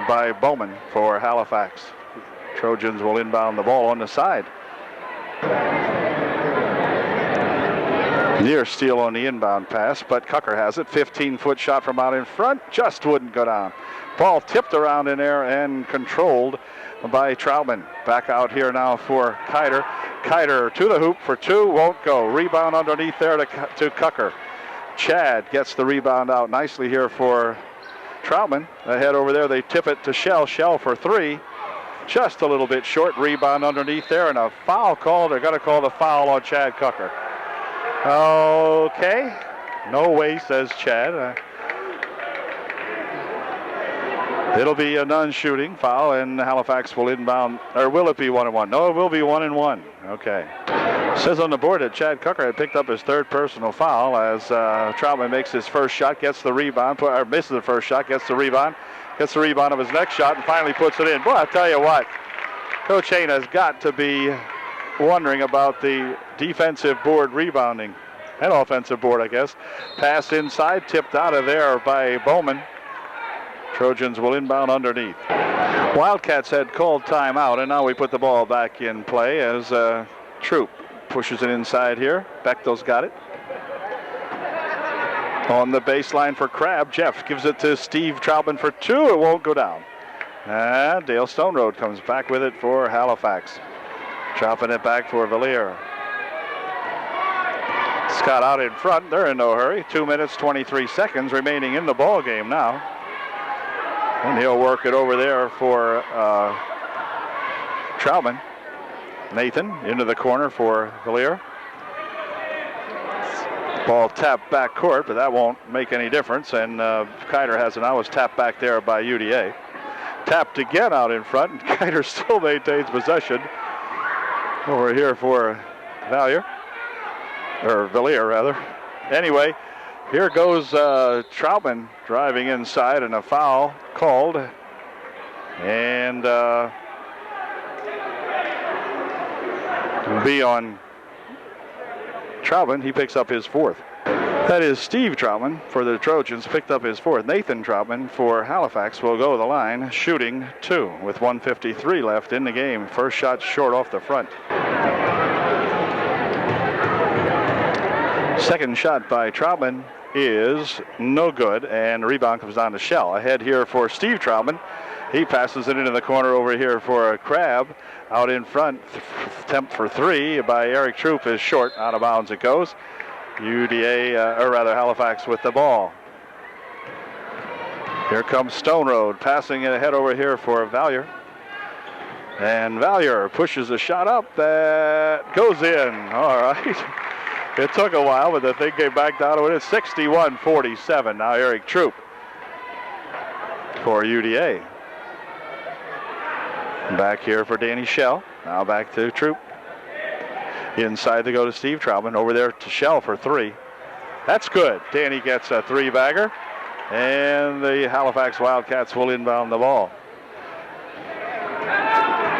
by Bowman for Halifax. Trojans will inbound the ball on the side. Near steal on the inbound pass, but Cucker has it. 15-foot shot from out in front. Just wouldn't go down. Ball tipped around in there and controlled by Troutman. Back out here now for Kiter. Kiter to the hoop for two. Won't go. Rebound underneath there to Cucker. Chad gets the rebound out nicely here for Troutman. Ahead over there, they tip it to Shell. Shell for three. Just a little bit short. Rebound underneath there, and a foul call. They're going to call the foul on Chad Cucker. Okay. No way, says Chad. It'll be a non-shooting foul, and Halifax will inbound. Or will it be 1-and-1? No, it will be 1-and-1. Okay. Says on the board that Chad Cucker had picked up his third personal foul as Troutman makes his first shot, gets the rebound, or misses the first shot, gets the rebound of his next shot, and finally puts it in. Boy, I tell you what, Coach Hain has got to be wondering about the defensive board rebounding and offensive board, I guess. Pass inside, tipped out of there by Bowman. Trojans will inbound underneath. Wildcats had called timeout, and now we put the ball back in play as Troop pushes it inside here. Bechtel's got it. On the baseline for Crabb, Jeff gives it to Steve Troutman for two. It won't go down. And Dale Stone Road comes back with it for Halifax. Chopping it back for Valier. Scott out in front. They're in no hurry. 2 minutes, 23 seconds remaining in the ball game now. And he'll work it over there for Troutman. Nathan into the corner for Valier. Ball tapped back court, but that won't make any difference. And Kiter has it now. It's tapped back there by UDA. Tapped again out in front, and Kiter still maintains possession. Over here for Valier, or Valier rather. Anyway, here goes Troutman driving inside, and a foul called. And be on Troutman. He picks up his fourth. That is Steve Troutman for the Trojans, picked up his fourth. Nathan Troutman for Halifax will go to the line, shooting 2 with 1:53 left in the game. First shot short off the front. Second shot by Troutman is no good, and the rebound comes down to Shell. Ahead here for Steve Troutman. He passes it into the corner over here for a Crab. Out in front, attempt for 3 by Eric Troop is short. Out of bounds it goes. Halifax with the ball. Here comes Stone Road, passing it ahead over here for Valier. And Valier pushes a shot up that goes in. All right. It took a while, but the thing came back down to it. It's 61-47. Now Eric Troop for UDA. Back here for Danny Shell. Now back to Troop. Inside to go to Steve Troutman. Over there to Shell for 3. That's good. Danny gets a 3-bagger. And the Halifax Wildcats will inbound the ball.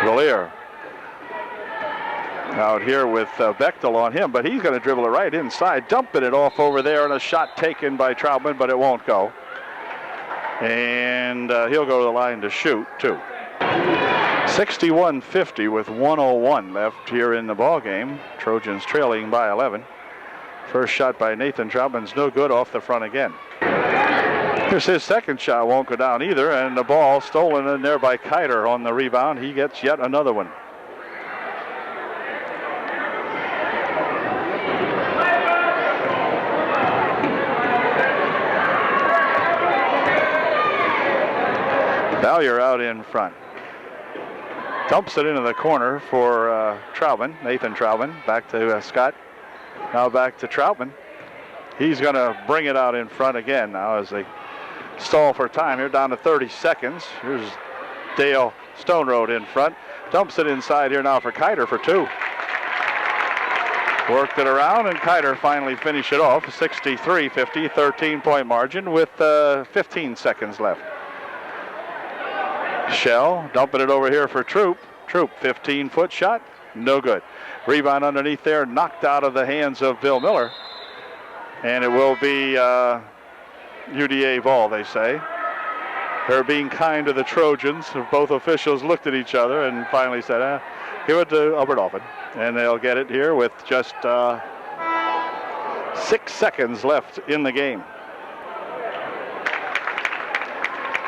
Valier out here with Bechtel on him, but he's going to dribble it right inside, dumping it off over there, and a shot taken by Troutman, but it won't go. And he'll go to the line to shoot, too. 61-50 with 1:01 left here in the ball game. Trojans trailing by 11. First shot by Nathan Troutman's no good, off the front again. Here's his second shot, won't go down either, and the ball stolen in there by Kiter on the rebound. He gets yet another one. Valier out in front. Dumps it into the corner for Troutman, Nathan Troutman. Back to Scott. Now back to Troutman. He's going to bring it out in front again now as they stall for time here, down to 30 seconds. Here's Dale Stone Road in front. Dumps it inside here now for Kiter for 2. Worked it around, and Kiter finally finished it off. 63-50, 13-point margin with 15 seconds left. Shell dumping it over here for Troop. Troop, 15-foot shot, no good. Rebound underneath there, knocked out of the hands of Bill Miller. And it will be UDA ball, they say. They're being kind to the Trojans. Both officials looked at each other and finally said, give it to Dauphin. And they'll get it here with just 6 seconds left in the game.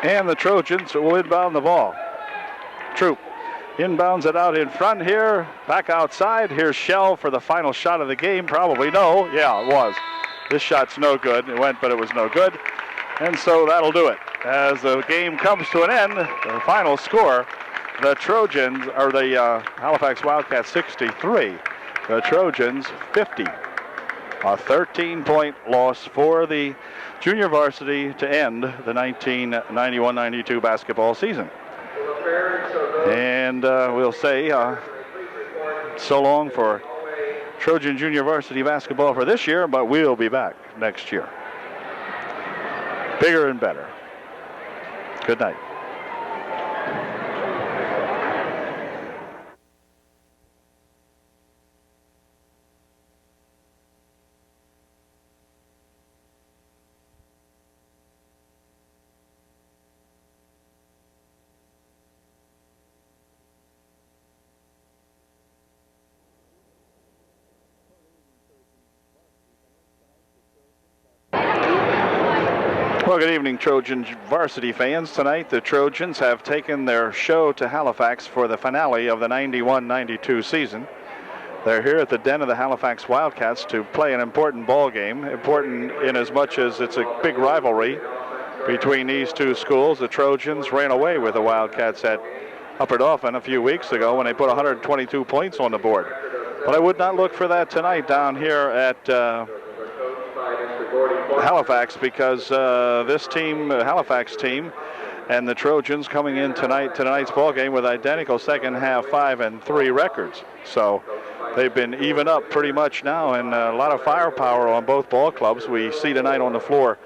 And the Trojans will inbound the ball. Troop inbounds it out in front here. Back outside. Here's Shell for the final shot of the game. Probably no. Yeah, it was. This shot's no good. It went, but it was no good. And so that'll do it. As the game comes to an end, the final score, the Trojans, or the Halifax Wildcats 63, the Trojans 50. A 13-point loss for the junior varsity to end the 1991-92 basketball season. And we'll say so long for Trojan junior varsity basketball for this year, but we'll be back next year. Bigger and better. Good night. Well, good evening, Trojan varsity fans. Tonight, the Trojans have taken their show to Halifax for the finale of the 91-92 season. They're here at the den of the Halifax Wildcats to play an important ball game. Important in as much as it's a big rivalry between these two schools. The Trojans ran away with the Wildcats at Upper Dauphin a few weeks ago when they put 122 points on the board. But I would not look for that tonight down here at Halifax, because this team, Halifax team, and the Trojans coming in tonight's ball game with identical second half 5-3 records. So they've been even up pretty much now, and a lot of firepower on both ball clubs. We see tonight on the floor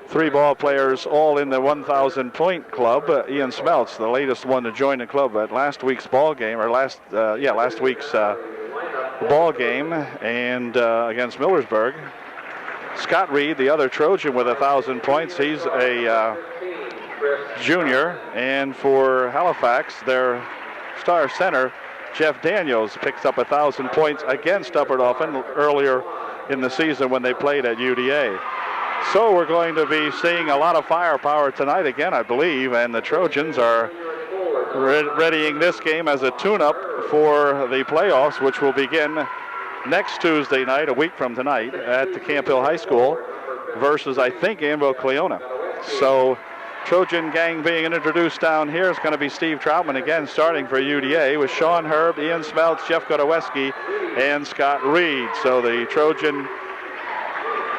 Three ball players all in the 1,000-point club. Ian Smeltz, the latest one to join the club at last week's ball game, or last week's ball game, and against Millersburg. Scott Reed, the other Trojan with 1,000 points. He's a junior, and for Halifax, their star center, Jeff Daniels, picks up 1,000 points against Upper Dauphin earlier in the season when they played at UDA. So we're going to be seeing a lot of firepower tonight again, I believe, and the Trojans are readying this game as a tune-up for the playoffs, which will begin next Tuesday night, a week from tonight, at the Camp Hill High School versus, I think, Anvil-Cleona. So Trojan gang being introduced down here is going to be Steve Troutman again, starting for UDA, with Sean Herb, Ian Smeltz, Jeff Godoweski, and Scott Reed. So the Trojan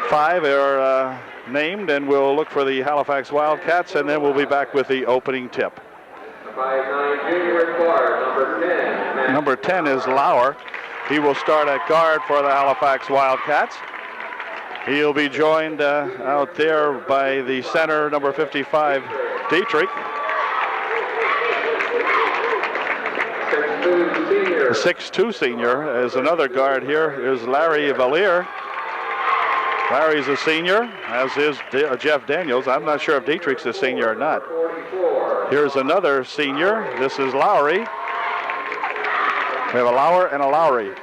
5 are named, and we'll look for the Halifax Wildcats, and then we'll be back with the opening tip. 5'9" junior guard, number 10 is Lauer. He will start at guard for the Halifax Wildcats. He'll be joined out there by the center, number 55, Dietrich. The 6'2" senior is another guard here. Is Larry Valier. Larry's a senior, as is Jeff Daniels. I'm not sure if Dietrich's a senior or not. Here's another senior. This is Lowry. We have a Lauer and a Lowry.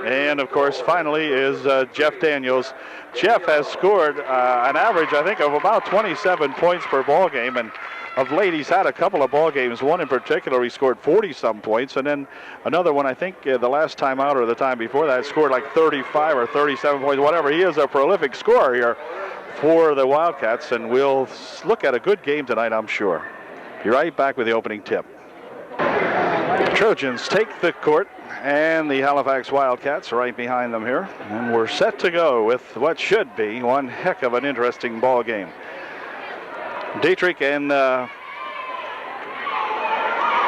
And, of course, finally is Jeff Daniels. Jeff has scored an average, I think, of about 27 points per ball game. And of late, he's had a couple of ball games. One in particular, he scored 40-some points. And then another one, I think, the last time out or the time before that, scored like 35 or 37 points, whatever. He is a prolific scorer here for the Wildcats. And we'll look at a good game tonight, I'm sure. Be right back with the opening tip. Trojans take the court, and the Halifax Wildcats right behind them here. And we're set to go with what should be one heck of an interesting ball game. Dietrich and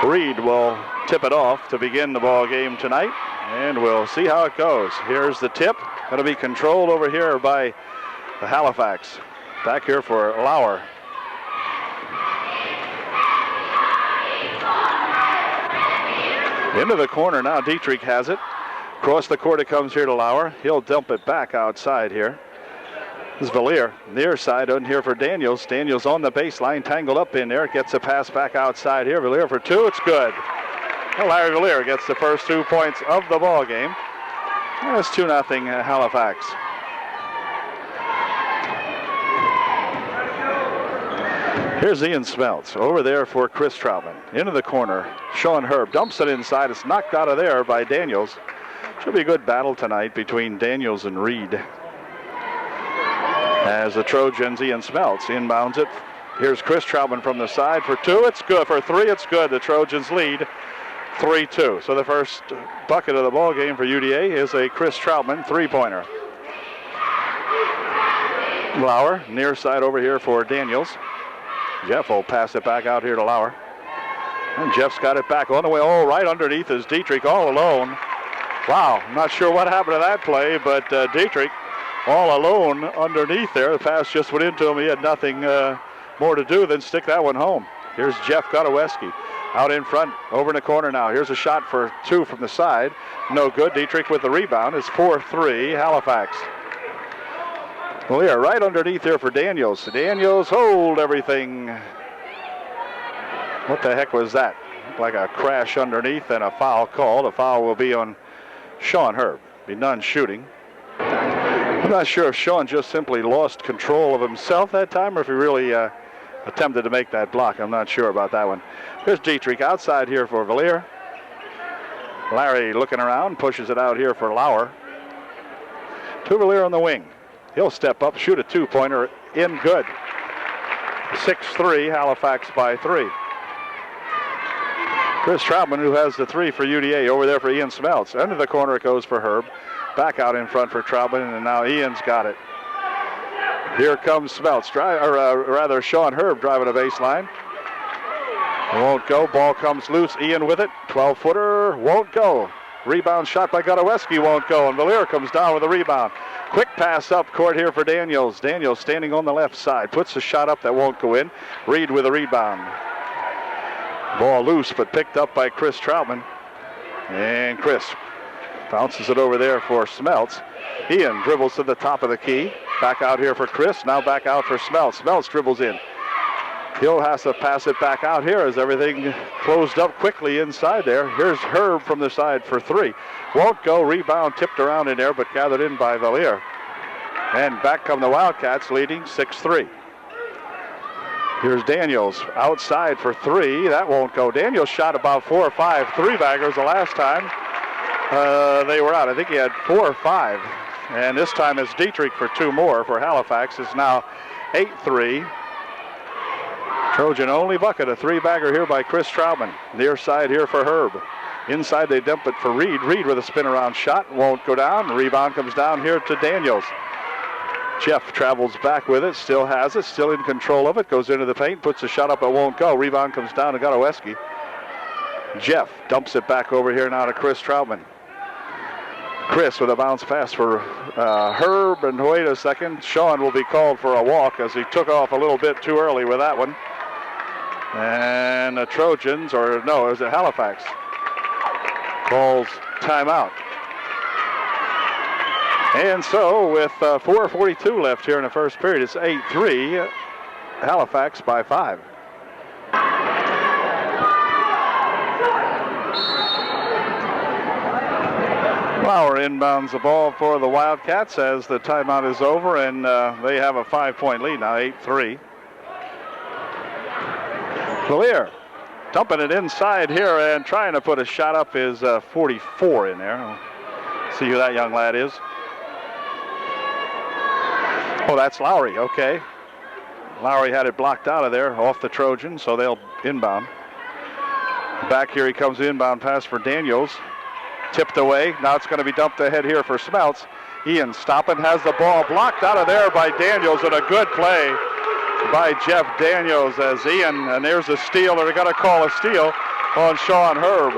Reed will tip it off to begin the ball game tonight, and we'll see how it goes. Here's the tip. Going to be controlled over here by the Halifax. Back here for Lauer. Into the corner now, Dietrich has it. Across the court it comes here to Lauer. He'll dump it back outside here. This is Valier, near side, on here for Daniels. Daniels on the baseline, tangled up in there. Gets a pass back outside here. Valier for two, it's good. Well, Larry Valier gets the first 2 points of the ball game. It's 2-0 Halifax. Here's Ian Smeltz over there for Chris Troutman. Into the corner, Sean Herb dumps it inside. It's knocked out of there by Daniels. Should be a good battle tonight between Daniels and Reed. As the Trojans, Ian Smeltz inbounds it. Here's Chris Troutman from the side for two. It's good. For three, it's good. The Trojans lead 3-2. So the first bucket of the ball game for UDA is a Chris Troutman three-pointer. Lauer, near side over here for Daniels. Jeff will pass it back out here to Lauer. And Jeff's got it back on the way. Oh, right underneath is Dietrich all alone. Wow, I'm not sure what happened to that play, but Dietrich all alone underneath there. The pass just went into him. He had nothing more to do than stick that one home. Here's Jeff Godoweski out in front, over in the corner now. Here's a shot for two from the side. No good. Dietrich with the rebound. It's 4-3 Halifax. Well, yeah, right underneath there for Daniels. Daniels hold everything. What the heck was that? Looked like a crash underneath and a foul called. A foul will be on Sean Herb. Be none shooting. I'm not sure if Sean just simply lost control of himself that time or if he really attempted to make that block. I'm not sure about that one. Here's Dietrich outside here for Valier. Larry looking around, pushes it out here for Lauer. To Valier on the wing. He'll step up, shoot a two-pointer, in good. 6-3, Halifax by 3. Chris Troutman, who has the three for UDA, over there for Ian Smeltz. Under the corner it goes for Herb. Back out in front for Troutman, and now Ian's got it. Here comes Smeltz, Sean Herb driving a baseline. It won't go, ball comes loose, Ian with it. 12-footer, won't go. Rebound shot by Godoweski won't go, and Valier comes down with a rebound. Quick pass up court here for Daniels. Daniels standing on the left side. Puts a shot up that won't go in. Reed with a rebound. Ball loose, but picked up by Chris Troutman. And Chris bounces it over there for Smeltz. Ian dribbles to the top of the key. Back out here for Chris. Now back out for Smeltz. Smeltz dribbles in. He'll have to pass it back out here as everything closed up quickly inside there. Here's Herb from the side for three. Won't go. Rebound tipped around in there, but gathered in by Valier. And back come the Wildcats, leading 6-3. Here's Daniels outside for three. That won't go. Daniels shot about 4 or 5 three-baggers the last time they were out. I think he had 4 or 5. And this time it's Dietrich for 2 more for Halifax. It's now 8-3. Trojan only bucket, a 3-bagger here by Chris Troutman. Near side here for Herb. Inside they dump it for Reed. Reed with a spin-around shot. Won't go down. Rebound comes down here to Daniels. Jeff travels back with it. Still has it. Still in control of it. Goes into the paint. Puts a shot up. It won't go. Rebound comes down to Gotoweski. Jeff dumps it back over here now to Chris Troutman. Chris with a bounce pass for Herb. And wait a second. Sean will be called for a walk as he took off a little bit too early with that one. And the Trojans, or no, it was Halifax, calls timeout. And so with 4:42 left here in the first period, it's 8-3, Halifax by 5. Lauer inbounds the ball for the Wildcats as the timeout is over, and they have a 5-point lead now, 8-3. Valier dumping it inside here and trying to put a shot up is 44 in there. See who that young lad is. Oh, that's Lowry, okay. Lowry had it blocked out of there off the Trojan, so they'll inbound. Back here he comes, inbound pass for Daniels. Tipped away. Now it's going to be dumped ahead here for Smeltz. Ian stopping, has the ball blocked out of there by Daniels, and a good play by Jeff Daniels as Ian, and there's a steal. They're going to call a steal on Sean Herb.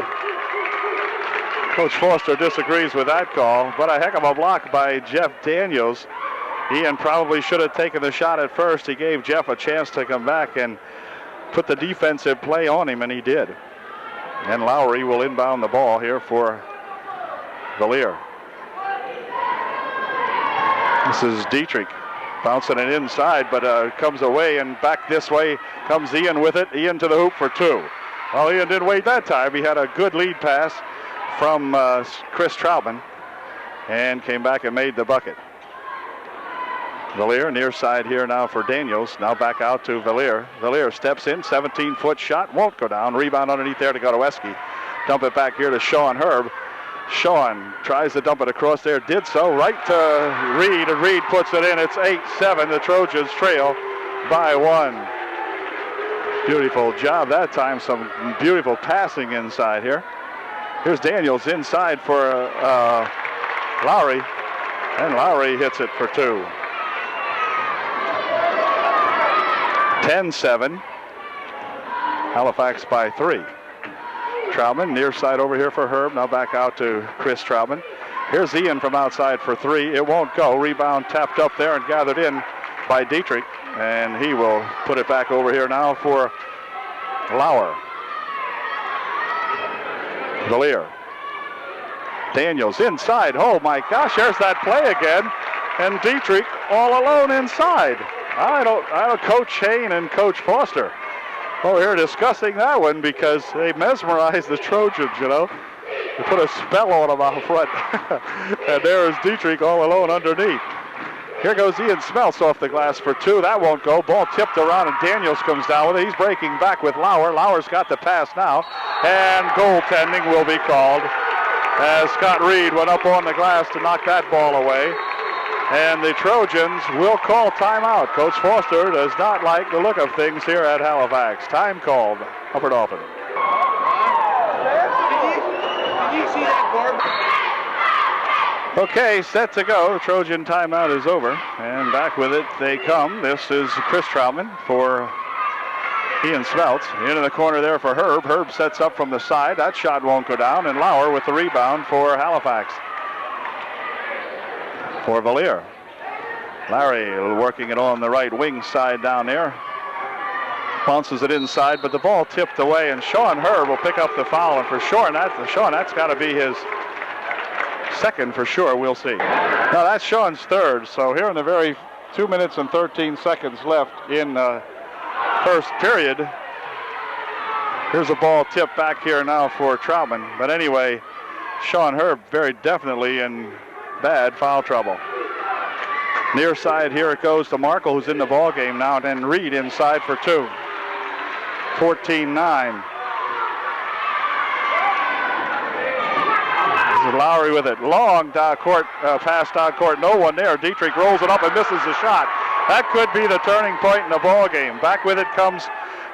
Coach Foster disagrees with that call, but a heck of a block by Jeff Daniels. Ian probably should have taken the shot at first. He gave Jeff a chance to come back and put the defensive play on him, and he did. And Lowry will inbound the ball here for Valier. This is Dietrich bouncing it inside, but comes away, and back this way comes Ian with it. Ian to the hoop for 2. Well, Ian didn't wait that time. He had a good lead pass from Chris Troutman and came back and made the bucket. Valier near side here now for Daniels. Now back out to Valier. Valier steps in, 17-foot shot, won't go down. Rebound underneath there to Gotoweski. Dump it back here to Sean Herb. Sean tries to dump it across there, did so, right to Reed, and Reed puts it in. It's 8-7. The Trojans trail by 1. Beautiful job that time. Some beautiful passing inside here. Here's Daniels inside for Lowry, and Lowry hits it for 2. 10-7. Halifax by 3. Troutman near side over here for Herb. Now back out to Chris Troutman. Here's Ian from outside for 3. It won't go. Rebound tapped up there and gathered in by Dietrich. And he will put it back over here now for Lauer. Valier. Daniels inside. Oh my gosh, there's that play again. And Dietrich all alone inside. I don't Coach Hain and Coach Foster. Oh, we're discussing that one because they mesmerized the Trojans, you know. They put a spell on them out front. And there is Dietrich all alone underneath. Here goes Ian Smeltz off the glass for 2. That won't go. Ball tipped around, and Daniels comes down with it. He's breaking back with Lauer. Lauer's got the pass now. And goaltending will be called as Scott Reed went up on the glass to knock that ball away. And the Trojans will call timeout. Coach Foster does not like the look of things here at Halifax. Time called. Upper Dauphin. Did you see that, Barb? Okay, set to go. The Trojan timeout is over. And back with it they come. This is Chris Troutman for Ian Smeltz. Into the corner there for Herb. Herb sets up from the side. That shot won't go down. And Lauer with the rebound for Halifax. for Valier. Larry working it on the right wing side down there. Bounces it inside, but the ball tipped away, and Sean Herb will pick up the foul. And for Sean, that's got to be his second for sure. We'll see. Now that's Sean's third. So here in the very 2 minutes and 13 seconds left in first period. Here's a ball tipped back here now for Troutman. But anyway, Sean Herb very definitely in bad foul trouble. Near side here it goes to Markle, who's in the ball game now, and then Reed inside for two. 14-9. Lowry with it. Long down court, pass down court. No one there. Dietrich rolls it up and misses the shot. That could be the turning point in the ball game. Back with it comes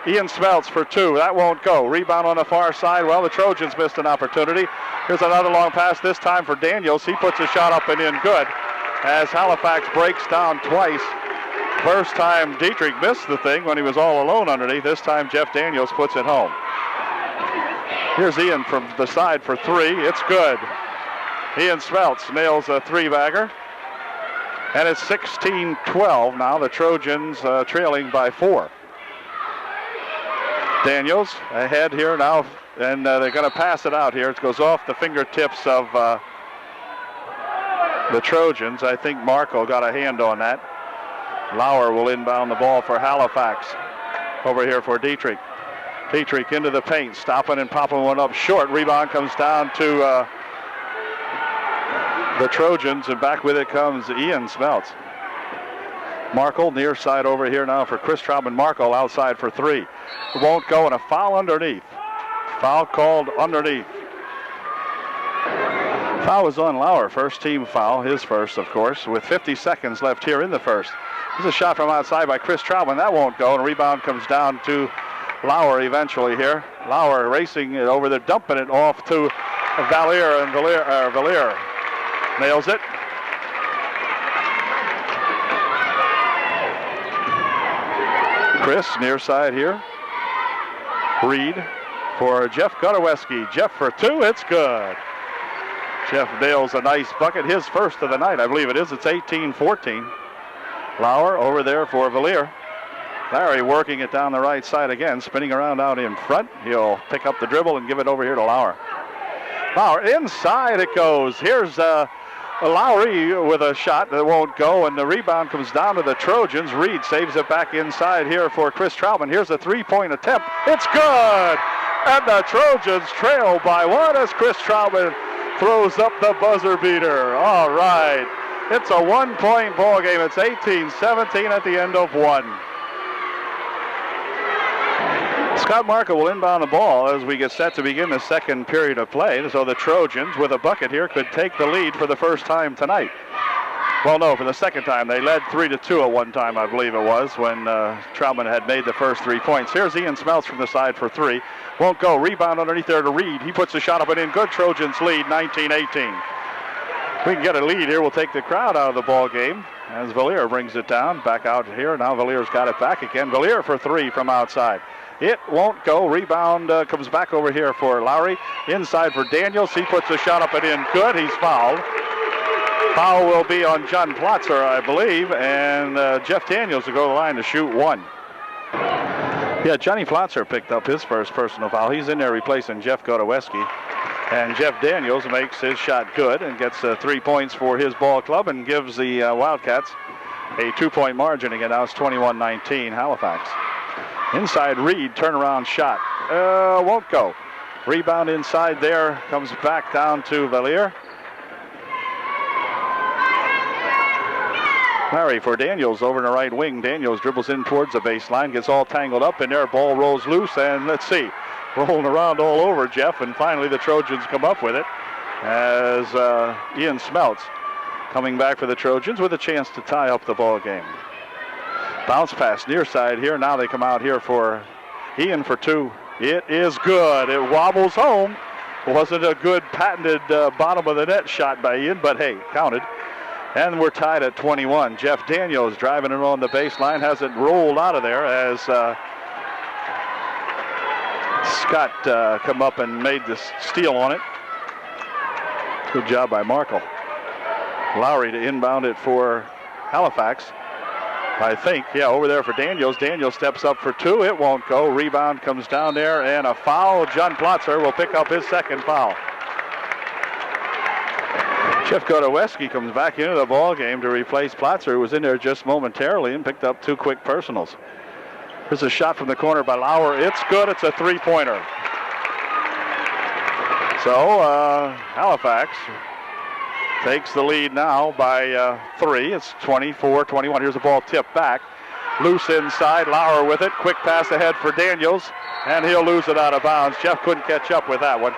Ian Smeltz for two. That won't go. Rebound on the far side. Well, the Trojans missed an opportunity. Here's another long pass, this time for Daniels. He puts a shot up and in good as Halifax breaks down twice. First time Dietrich missed the thing when he was all alone underneath. This time Jeff Daniels puts it home. Here's Ian from the side for three. It's good. Ian Smeltz nails a three-bagger. And it's 16-12 now. The Trojans trailing by 4. Daniels ahead here now, and they're going to pass it out here. It goes off the fingertips of the Trojans. I think Marco got a hand on that. Lauer will inbound the ball for Halifax. Over here for Dietrich. Dietrich into the paint, stopping and popping one up short. Rebound comes down to the Trojans, and back with it comes Ian Smeltz. Markle near side over here now for Chris Troutman. Markle outside for three. Won't go, and a foul underneath. Foul called underneath. Foul was on Lauer, first team foul, his first of course, with 50 seconds left here in the first. There's a shot from outside by Chris Troutman. That won't go, and a rebound comes down to Lauer eventually here. Lauer racing it over there, dumping it off to Valier, and Valier nails it. Chris near side here. Reed for Jeff Godoweski. Jeff for two, it's good. Jeff nails a nice bucket, his first of the night, I believe it is. It's 18-14. Lauer over there for Valier. Larry working it down the right side again, spinning around out in front. He'll pick up the dribble and give it over here to Lauer. Lauer, inside it goes. Here's Lowry with a shot that won't go, and the rebound comes down to the Trojans. Reed saves it back inside here for Chris Troutman. Here's a three-point attempt. It's good! And the Trojans trail by one as Chris Troutman throws up the buzzer beater. All right. It's a one-point ball game. It's 18-17 at the end of one. Scott Marco will inbound the ball as we get set to begin the second period of play. So the Trojans, with a bucket here, could take the lead for the first time tonight. Well, no, for the second time. They led 3-2 at one time, I believe it was, when Troutman had made the first 3 points. Here's Ian Smeltz from the side for three. Won't go. Rebound underneath there to Reed. He puts the shot up and in. Good. Trojans lead 19-18. We can get a lead here. We'll take the crowd out of the ball game as Valier brings it down. Back out here. Now Valier's got it back again. Valier for three from outside. It won't go. Rebound comes back over here for Lowry. Inside for Daniels. He puts the shot up and in. Good. He's fouled. Foul will be on John Plotzer, I believe, and Jeff Daniels will go to the line to shoot one. Yeah, Johnny Plotzer picked up his first personal foul. He's in there replacing Jeff Godoweski. And Jeff Daniels makes his shot good and gets 3 points for his ball club and gives the Wildcats a 2-point margin. Again, now it's 21-19 Halifax. Inside Reed, turnaround shot. Won't go. Rebound inside there, comes back down to Valier. Larry for Daniels over in the right wing. Daniels dribbles in towards the baseline, gets all tangled up in there. Ball rolls loose, and let's see, rolling around all over Jeff, and finally the Trojans come up with it as Ian Smeltz coming back for the Trojans with a chance to tie up the ball game. Bounce pass near side here. Now they come out here for Ian for two. It is good. It wobbles home. Wasn't a good patented bottom of the net shot by Ian, but hey, counted. And we're tied at 21. Jeff Daniels driving it on the baseline. Has it rolled out of there as Scott come up and made the steal on it. Good job by Markle. Lowry to inbound it for Halifax. I think, yeah, over there for Daniels. Daniels steps up for two. It won't go. Rebound comes down there, and a foul. John Plotzer will pick up his second foul. Jeff Godoweski comes back into the ball game to replace Plotzer, who was in there just momentarily and picked up two quick personals. Here's a shot from the corner by Lauer. It's good. It's a three-pointer. So Halifax takes the lead now by 3. It's 24-21. Here's the ball tipped back. Loose inside. Lauer with it. Quick pass ahead for Daniels, and he'll lose it out of bounds. Jeff couldn't catch up with that one.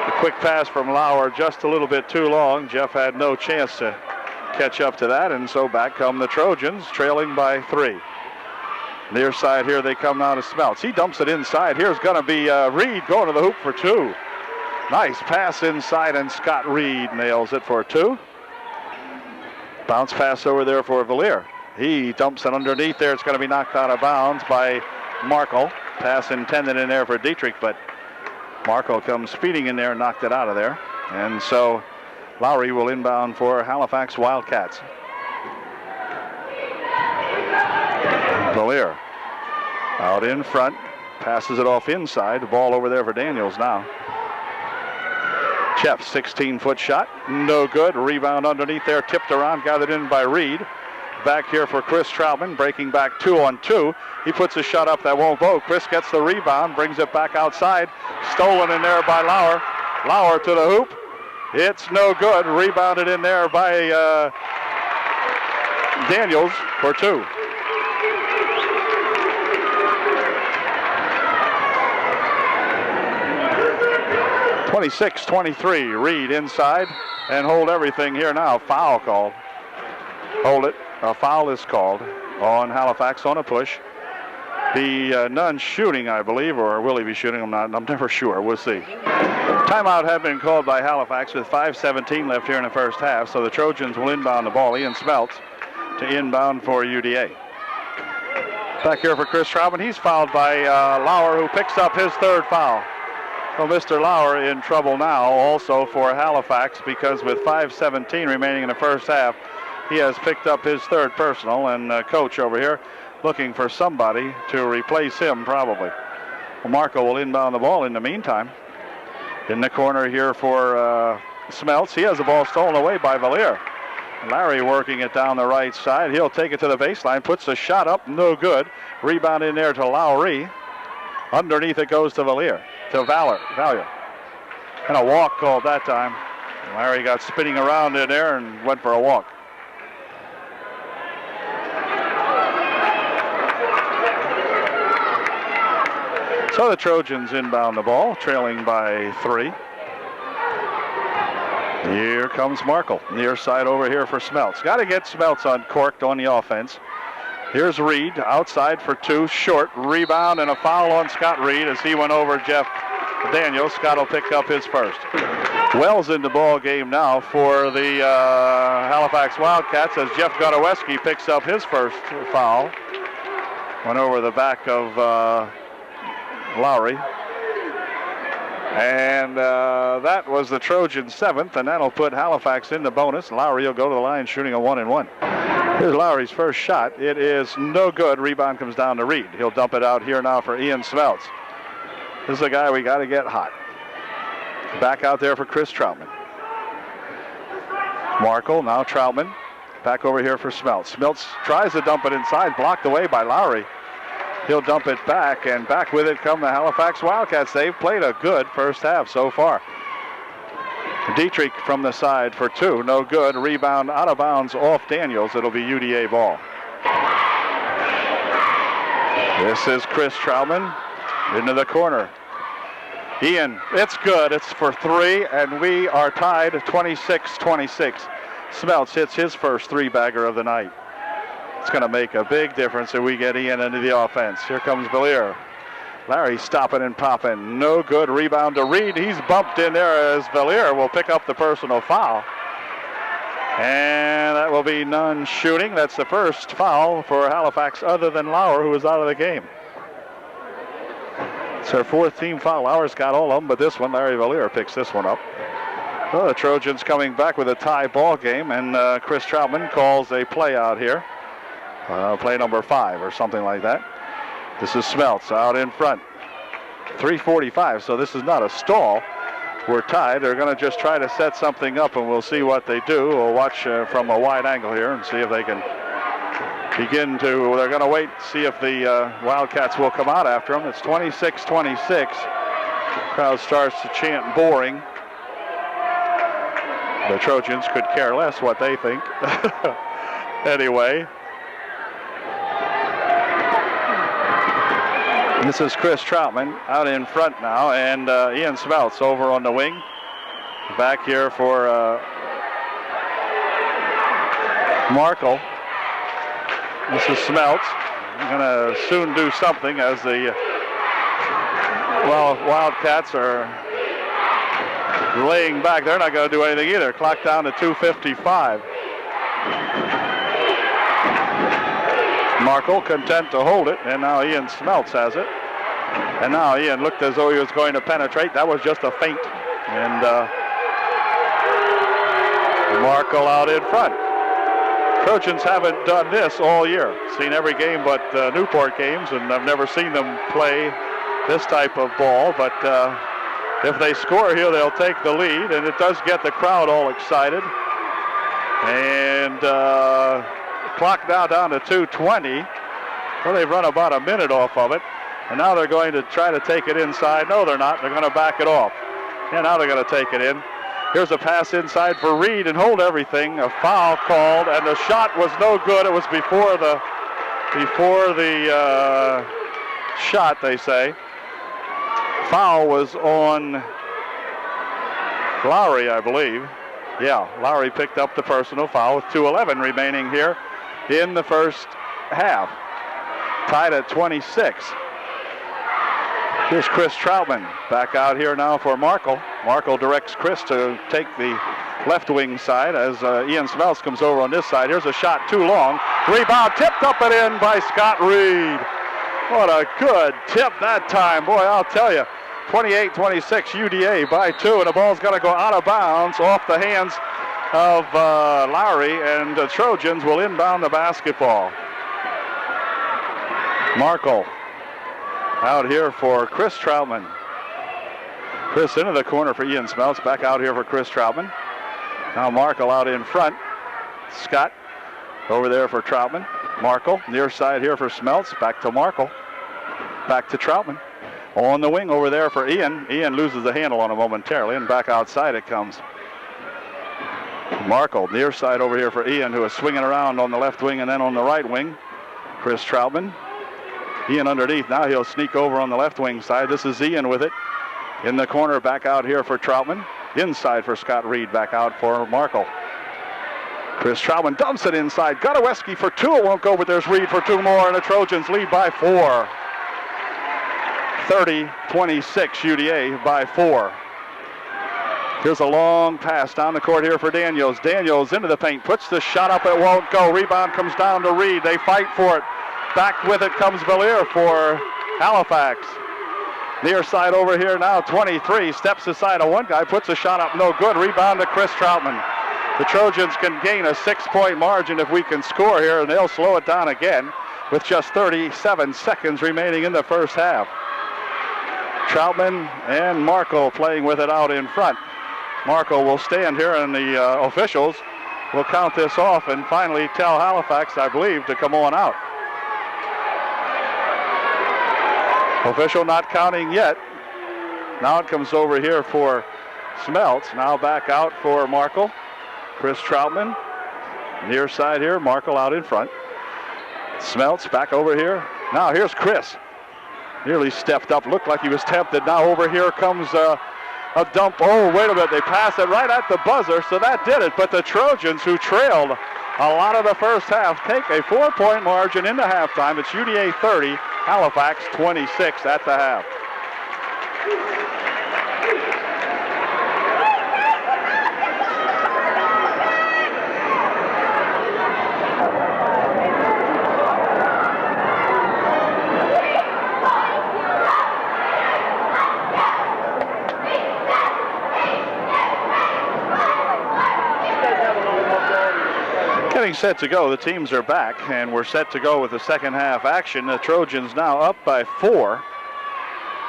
The quick pass from Lauer just a little bit too long. Jeff had no chance to catch up to that, and so back come the Trojans, trailing by 3. Near side here they come now to Smeltz. He dumps it inside. Here's going to be Reed going to the hoop for 2. Nice pass inside, and Scott Reed nails it for 2. Bounce pass over there for Valier. He dumps it underneath there. It's going to be knocked out of bounds by Markle. Pass intended in there for Dietrich, but Markle comes speeding in there and knocked it out of there. And so Lowry will inbound for Halifax Wildcats. Valier out in front, passes it off inside. The ball over there for Daniels now. Jeff, 16-foot shot, no good. Rebound underneath there, tipped around, gathered in by Reed. Back here for Chris Troutman, breaking back 2-on-2. He puts a shot up that won't go. Chris gets the rebound, brings it back outside. Stolen in there by Lauer. Lauer to the hoop. It's no good. Rebounded in there by Daniels for 2. (26-23). Reed inside and hold everything here now. Foul called. Hold it. A foul is called on Halifax on a push. Be none shooting, I believe, or will he be shooting? I'm never sure. We'll see. Timeout had been called by Halifax with 5:17 left here in the first half, so the Trojans will inbound the ball. Ian Smeltz to inbound for UDA. Back here for Chris Troutman. He's fouled by Lauer, who picks up his third foul. Well, Mr. Lauer in trouble now also for Halifax, because with 5:17 remaining in the first half, he has picked up his third personal, and coach over here looking for somebody to replace him probably. Well, Marco will inbound the ball in the meantime. In the corner here for Smeltz. He has the ball stolen away by Valier. Larry working it down the right side. He'll take it to the baseline, puts a shot up, no good. Rebound in there to Lowry. Underneath it goes to Valier. To Valier. And a walk called that time. Larry got spinning around in there and went for a walk. So the Trojans inbound the ball, trailing by 3. Here comes Markle. Near side over here for Smeltz. Got to get Smeltz uncorked on the offense. Here's Reed outside for 2, short. Rebound and a foul on Scott Reed as he went over Jeff Daniels. Scott will pick up his first. Wells in the ball game now for the Halifax Wildcats as Jeff Godoweski picks up his first foul. Went over the back of Lowry. And that was the Trojan 7th, and that'll put Halifax in the bonus. Lowry will go to the line shooting a 1-and-1. Here's Lowry's first shot. It is no good. Rebound comes down to Reed. He'll dump it out here now for Ian Smeltz. This is a guy we got to get hot. Back out there for Chris Troutman. Markle, now Troutman. Back over here for Smeltz. Smeltz tries to dump it inside, blocked away by Lowry. He'll dump it back, and back with it come the Halifax Wildcats. They've played a good first half so far. Dietrich from the side for 2, no good. Rebound out of bounds off Daniels. It'll be UDA ball. This is Chris Troutman into the corner. Ian, it's good. It's for 3, and we are tied 26-26. Smeltz hits his first 3-bagger of the night. It's going to make a big difference if we get Ian into the offense. Here comes Valier. Larry stopping and popping. No good. Rebound to Reed. He's bumped in there as Valier will pick up the personal foul. And that will be none shooting. That's the first foul for Halifax other than Lauer, who is out of the game. It's her 4th team foul. Lauer's got all of them, but this one, Larry Valier picks this one up. Well, the Trojans coming back with a tie ball game, and Chris Troutman calls a play out here. Play number 5 or something like that. This is Smeltz out in front. 3:45, so this is not a stall. We're tied. They're going to just try to set something up, and we'll see what they do. We'll watch from a wide angle here and see if they can begin to. They're going to wait, see if the Wildcats will come out after them. It's 26-26. Crowd starts to chant boring. The Trojans could care less what they think. Anyway. This is Chris Troutman out in front now, and Ian Smeltz over on the wing. Back here for Markle. This is Smeltz. Going to soon do something as the Wildcats are laying back. They're not going to do anything either. Clock down to 2:55. Markle content to hold it, and now Ian Smeltz has it. And now Ian looked as though he was going to penetrate. That was just a feint. And Markle out in front. Trojans haven't done this all year. Seen every game but Newport games, and I've never seen them play this type of ball. But if they score here, they'll take the lead, and it does get the crowd all excited. And clock now down to 2:20. Well, they've run about a minute off of it. And now they're going to try to take it inside. No, they're not. They're going to back it off. And now they're going to take it in. Here's a pass inside for Reed and hold everything. A foul called, and the shot was no good. It was before the shot, they say. Foul was on Lowry, I believe. Yeah, Lowry picked up the personal foul with 2:11 remaining here in the first half. Tied at 26. Here's Chris Troutman back out here now for Markle. Markle directs Chris to take the left wing side as Ian Smeltz comes over on this side. Here's a shot too long. Rebound tipped up and in by Scott Reed. What a good tip that time. Boy, I'll tell you. 28-26 UDA by 2, and the ball's got to go out of bounds off the hands of Lowry, and the Trojans will inbound the basketball. Markle out here for Chris Troutman. Chris into the corner for Ian Smeltz. Back out here for Chris Troutman. Now Markle out in front. Scott over there for Troutman. Markle near side here for Smeltz. Back to Markle. Back to Troutman. On the wing over there for Ian. Ian loses the handle on him momentarily, and back outside it comes. Markle near side over here for Ian, who is swinging around on the left wing and then on the right wing. Chris Troutman. Ian underneath. Now he'll sneak over on the left wing side. This is Ian with it. In the corner, back out here for Troutman. Inside for Scott Reed, back out for Markle. Chris Troutman dumps it inside. Gotoweski for 2. It won't go, but there's Reed for 2 more, and the Trojans lead by 4. 30-26 UDA by 4. Here's a long pass down the court here for Daniels. Daniels into the paint, puts the shot up, it won't go. Rebound comes down to Reed. They fight for it. Back with it comes Valier for Halifax. Near side over here now, 23. Steps aside of one guy, puts a shot up, no good. Rebound to Chris Troutman. The Trojans can gain a 6-point margin if we can score here, and they'll slow it down again with just 37 seconds remaining in the first half. Troutman and Markle playing with it out in front. Markle will stand here, and the officials will count this off and finally tell Halifax, I believe, to come on out. Official not counting yet. Now it comes over here for Smeltz. Now back out for Markle. Chris Troutman near side here. Markle out in front. Smeltz back over here. Now here's Chris. Nearly stepped up. Looked like he was tempted. Now over here comes a dump. Oh, wait a minute. They pass it right at the buzzer, so that did it. But the Trojans, who trailed a lot of the first half, take a 4-point margin into halftime. It's UDA 30, Halifax 26 at the half. Getting set to go. The teams are back, and we're set to go with the second half action. The Trojans now up by 4,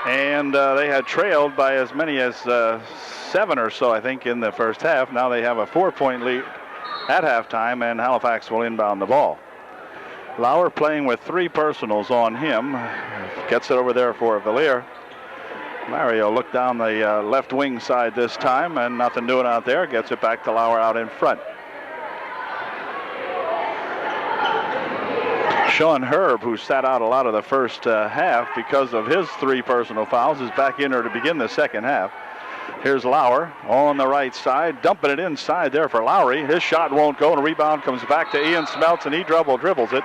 and they had trailed by as many as 7 or so, I think, in the first half. Now they have a 4-point lead at halftime, and Halifax will inbound the ball. Lauer playing with 3 personals on him. Gets it over there for Villier. Mario looked down the left wing side this time, and nothing doing out there. Gets it back to Lauer out in front. Sean Herb, who sat out a lot of the first half because of his 3 personal fouls, is back in there to begin the second half. Here's Lauer on the right side, dumping it inside there for Lowry. His shot won't go, and a rebound comes back to Ian Smeltz, and he dribbles it.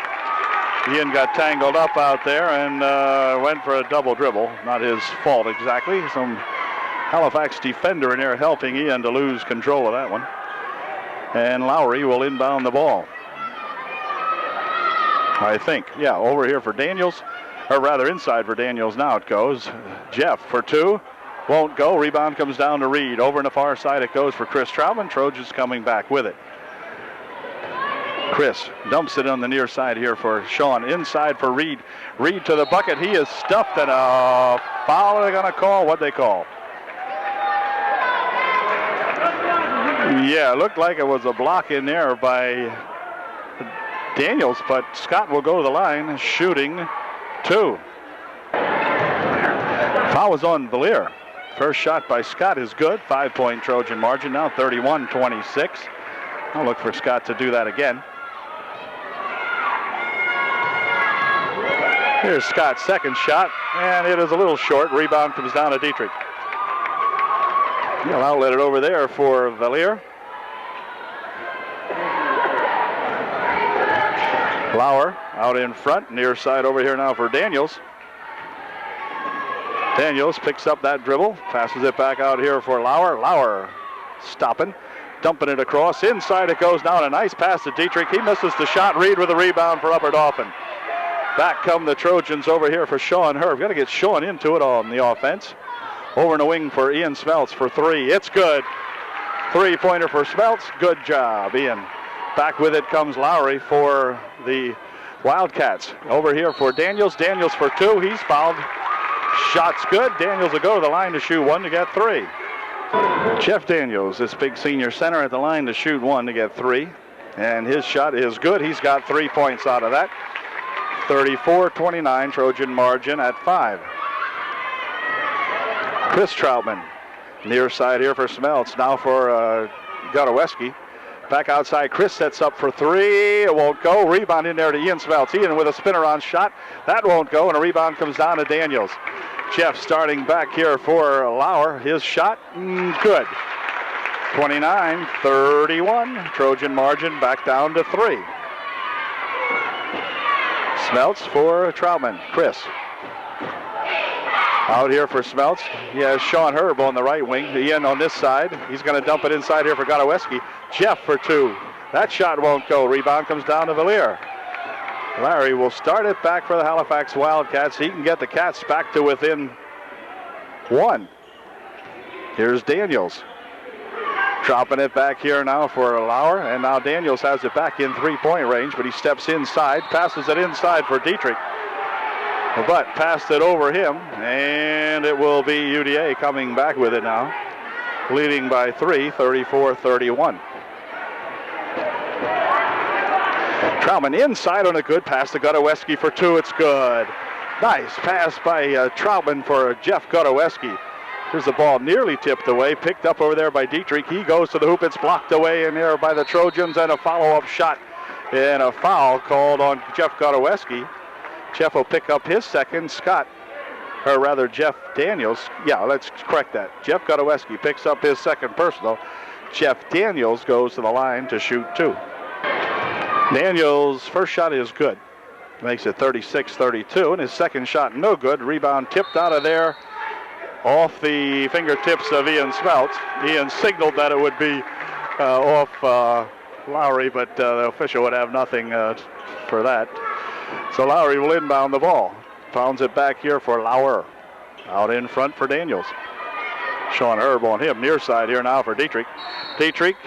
Ian got tangled up out there and went for a double dribble. Not his fault exactly. Some Halifax defender in there helping Ian to lose control of that one. And Lowry will inbound the ball, I think. Yeah, over here for Daniels, or rather inside for Daniels now it goes. Jeff for 2, won't go. Rebound comes down to Reed. Over on the far side it goes for Chris Troutman. Trojans coming back with it. Chris dumps it on the near side here for Sean. Inside for Reed. Reed to the bucket. He is stuffed, and a foul they're going to call. What they call? Yeah, it looked like it was a block in there by Daniels, but Scott will go to the line, shooting 2. Foul was on Villier. First shot by Scott is good. 5-point Trojan margin now, 31-26. I'll look for Scott to do that again. Here's Scott's second shot, and it is a little short. Rebound comes down to Dietrich. He'll outlet it over there for Villier. Lauer out in front, near side over here now for Daniels. Daniels picks up that dribble, passes it back out here for Lauer. Lauer stopping, dumping it across. Inside it goes now, and a nice pass to Dietrich. He misses the shot. Reed with a rebound for Upper Dauphin. Back come the Trojans over here for Sean Herb. Got to get Sean into it on the offense. Over in the wing for Ian Smeltz for 3. It's good. 3-pointer for Smeltz. Good job, Ian. Back with it comes Lowry for the Wildcats. Over here for Daniels. Daniels for 2. He's fouled. Shot's good. Daniels will go to the line to shoot 1 to get 3. Jeff Daniels, this big senior center, at the line to shoot 1 to get 3. And his shot is good. He's got 3 points out of that. 34-29 Trojan margin at 5. Chris Troutman, near side here for Smeltz. Now for Godoweski. Back outside, Chris sets up for 3. It won't go. Rebound in there to Ian Smeltz. Ian with a spinner-on shot. That won't go, and a rebound comes down to Daniels. Jeff starting back here for Lauer. His shot, good. 29-31. Trojan margin back down to 3. Smeltz for Troutman. Chris. Out here for Smeltz. He has Sean Herb on the right wing. Ian on this side. He's going to dump it inside here for Godoweski. Jeff for 2. That shot won't go. Rebound comes down to Villier. Larry will start it back for the Halifax Wildcats. He can get the Cats back to within 1. Here's Daniels. Dropping it back here now for Lauer, and now Daniels has it back in 3-point range, but he steps inside, passes it inside for Dietrich. But passed it over him, and it will be UDA coming back with it now, leading by 3, 34-31. Troutman inside on a good pass to Godoweski for 2. It's good. Nice pass by Troutman for Jeff Godoweski. Here's the ball nearly tipped away, picked up over there by Dietrich. He goes to the hoop. It's blocked away in there by the Trojans, and a follow-up shot and a foul called on Jeff Godoweski. Jeff will pick up his second. Jeff Daniels. Yeah, let's correct that. Jeff Godoweski picks up his second personal. Jeff Daniels goes to the line to shoot 2. Daniels' first shot is good. Makes it 36-32, and his second shot no good. Rebound tipped out of there off the fingertips of Ian Smeltz. Ian signaled that it would be off Lowry, but the official would have nothing for that. So Lowry will inbound the ball. Pounds it back here for Lauer. Out in front for Daniels. Sean Herb on him. Near side here now for Dietrich. Dietrich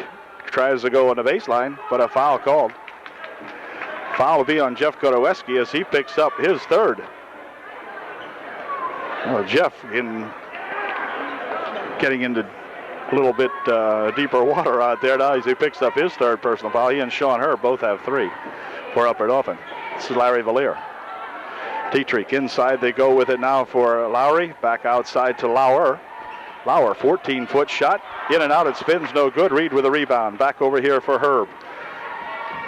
tries to go on the baseline, but a foul called. Foul will be on Jeff Godoweski as he picks up his third. Well, Jeff getting into a little bit deeper water out there now as he picks up his third personal foul. He and Sean Herb both have 3 for Upper Dauphin. This is Larry Valier. Dietrich inside, they go with it now for Lowry. Back outside to Lauer. Lauer, 14-foot shot. In and out, it spins, no good. Reed with a rebound. Back over here for Herb.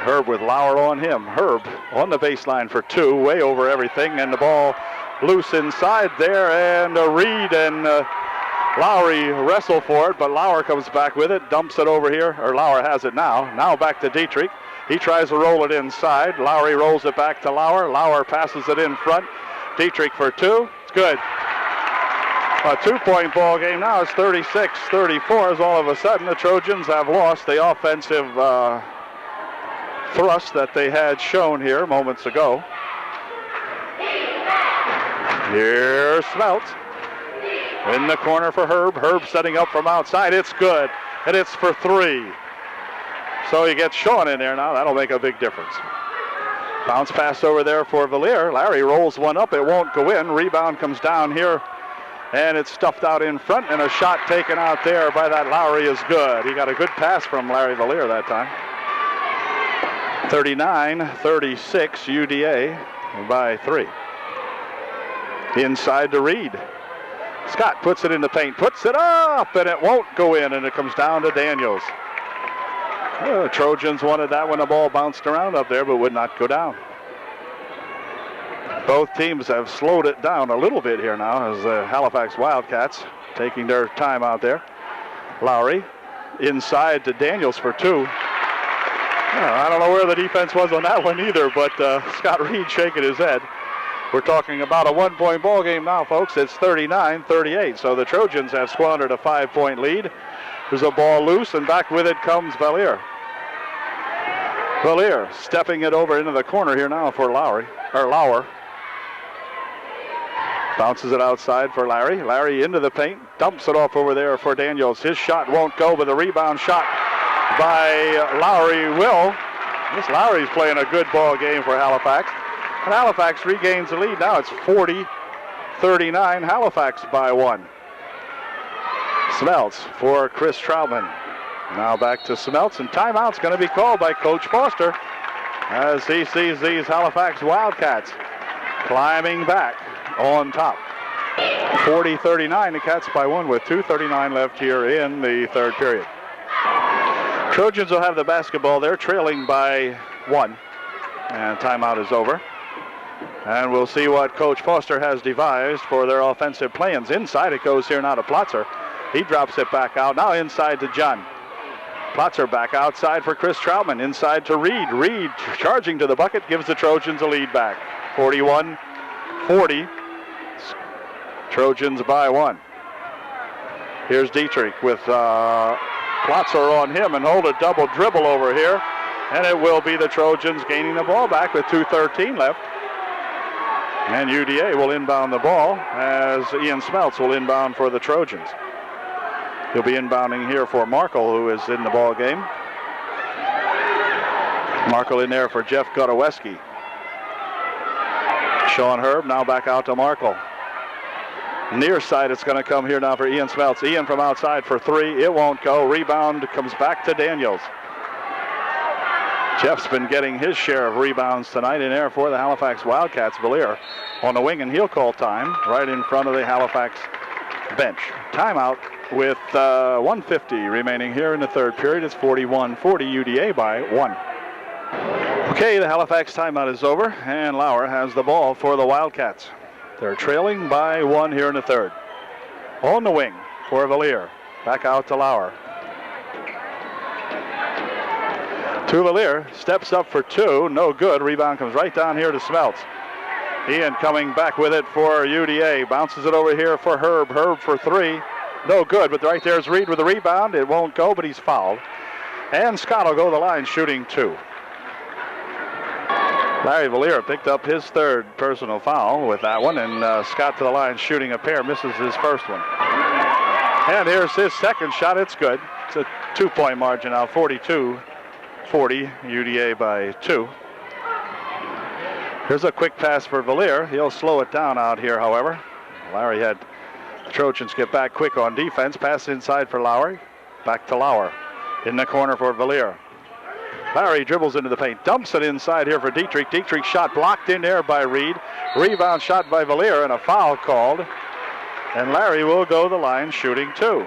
Herb with Lauer on him. Herb on the baseline for 2, way over everything, and the ball loose inside there, and Reed and Lowry wrestle for it, but Lauer comes back with it, dumps it over here, or Lauer has it now. Now back to Dietrich. He tries to roll it inside. Lowry rolls it back to Lauer. Lauer passes it in front. Dietrich for 2. It's good. A 2-point ball game now. It's 36-34 as all of a sudden the Trojans have lost the offensive thrust that they had shown here moments ago. Here's Smeltz. In the corner for Herb. Herb setting up from outside. It's good. And it's for 3. So he gets Sean in there now. That'll make a big difference. Bounce pass over there for Valier. Larry rolls one up. It won't go in. Rebound comes down here. And it's stuffed out in front. And a shot taken out there by that Lowry is good. He got a good pass from Larry Valier that time. 39-36 UDA by 3. Inside to Reed. Scott puts it in the paint, puts it up, and it won't go in, and it comes down to Daniels. The Trojans wanted that when the ball bounced around up there, but would not go down. Both teams have slowed it down a little bit here now as the Halifax Wildcats taking their time out there. Lowry inside to Daniels for 2. I don't know where the defense was on that one either, but Scott Reed shaking his head. We're talking about a 1-point ball game now, folks. It's 39-38, so the Trojans have squandered a 5-point lead. There's a ball loose, and back with it comes Valier. Valier stepping it over into the corner here now for Lauer. Bounces it outside for Larry. Larry into the paint, dumps it off over there for Daniels. His shot won't go, but the rebound shot by Lowry will. This Lowry's playing a good ball game for Halifax. And Halifax regains the lead. Now it's 40-39, Halifax by 1. Smeltz for Chris Troutman. Now back to Smeltz, and timeout's going to be called by Coach Foster as he sees these Halifax Wildcats climbing back on top. 40-39, the Cats by 1 with 2:39 left here in the third period. Trojans will have the basketball. They're trailing by 1, and timeout is over. And we'll see what Coach Foster has devised for their offensive plans. Inside it goes here now to Plotzer. He drops it back out. Now inside to John. Plotzer back outside for Chris Troutman. Inside to Reed. Reed charging to the bucket gives the Trojans a lead back. 41-40. Trojans by 1. Here's Dietrich with Plotzer on him, and hold a double dribble over here. And it will be the Trojans gaining the ball back with 2:13 left. And UDA will inbound the ball as Ian Smeltz will inbound for the Trojans. He'll be inbounding here for Markle, who is in the ball game. Markle in there for Jeff Godoweski. Sean Herb now back out to Markle. Near side, it's going to come here now for Ian Smeltz. Ian from outside for 3. It won't go. Rebound comes back to Daniels. Jeff's been getting his share of rebounds tonight in there for the Halifax Wildcats. Valier on the wing, and he'll call time right in front of the Halifax bench. Timeout with 1:50 remaining here in the third period. It's 41-40 UDA by 1. Okay, the Halifax timeout is over, and Lauer has the ball for the Wildcats. They're trailing by 1 here in the third. On the wing for Valier. Back out to Lauer. To Valier, steps up for 2, no good. Rebound comes right down here to Smeltz. Ian coming back with it for UDA. Bounces it over here for Herb. Herb for 3, no good, but right there's Reed with the rebound. It won't go, but he's fouled. And Scott will go to the line shooting 2. Larry Valier picked up his third personal foul with that one, and Scott to the line shooting a pair, misses his first one. And here's his second shot. It's good. It's a 2-point margin now, 42-40, UDA by 2. Here's a quick pass for Valier. He'll slow it down out here, however. Lowry had the Trojans get back quick on defense. Pass inside for Lowry. Back to Lauer. In the corner for Valier. Lowry dribbles into the paint. Dumps it inside here for Dietrich. Dietrich's shot blocked in there by Reed. Rebound shot by Valier and a foul called. And Larry will go the line shooting 2.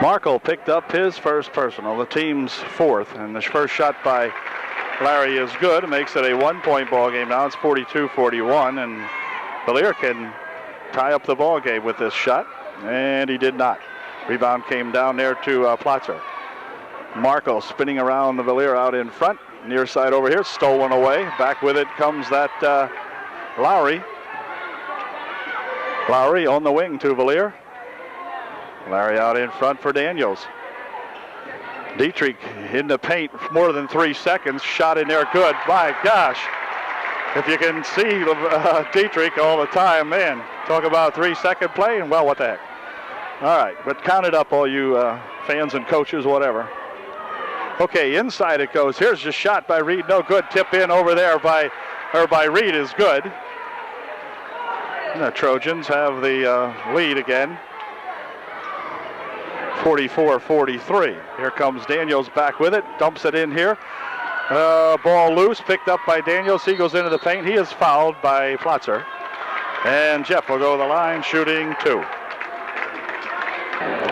Markle picked up his first personal, the team's 4th. And the first shot by Larry is good. It makes it a 1-point ball game now. It's 42-41. And Valier can tie up the ball game with this shot. And he did not. Rebound came down there to Platzer. Markle spinning around the Valier out in front. Near side over here, stolen away. Back with it comes that Lowry. Lowry on the wing to Valier. Larry out in front for Daniels. Dietrich in the paint for more than 3 seconds. Shot in there, good. My gosh. If you can see Dietrich all the time, man, talk about 3-second play, and well, what the heck. All right, but count it up, all you fans and coaches, whatever. Okay, inside it goes. Here's a shot by Reed, no good. Tip in over there by Reed is good. And the Trojans have the lead again. 44-43. Here comes Daniels back with it. Dumps it in here. Ball loose, picked up by Daniels. He goes into the paint. He is fouled by Platzer. And Jeff will go to the line shooting 2.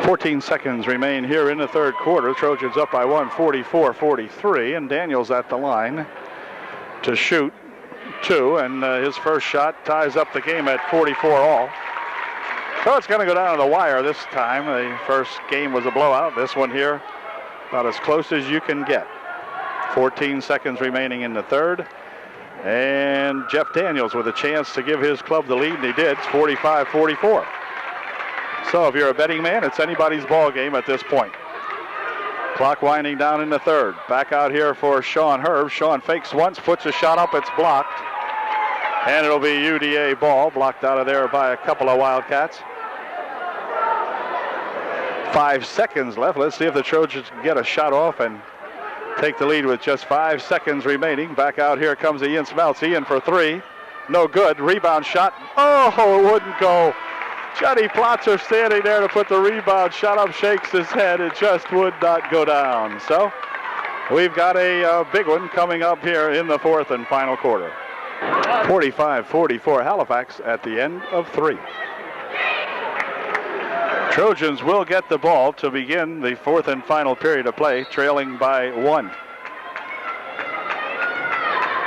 14 seconds remain here in the third quarter. Trojans up by 1, 44-43. And Daniels at the line to shoot 2. And his first shot ties up the game at 44 all. So it's going to go down to the wire this time. The first game was a blowout. This one here, about as close as you can get. 14 seconds remaining in the third. And Jeff Daniels with a chance to give his club the lead, and he did. It's 45-44. So if you're a betting man, it's anybody's ball game at this point. Clock winding down in the third. Back out here for Sean Herb. Sean fakes once, puts a shot up. It's blocked. And it'll be UDA ball, blocked out of there by a couple of Wildcats. 5 seconds left. Let's see if the Trojans can get a shot off and take the lead with just 5 seconds remaining. Back out here comes Ian Smeltz. Ian for 3. No good. Rebound shot. Oh, it wouldn't go. Johnny Platzer standing there to put the rebound shot up, shakes his head. It just would not go down. So we've got a big one coming up here in the fourth and final quarter. 45-44 Halifax at the end of 3. Trojans will get the ball to begin the fourth and final period of play, trailing by 1.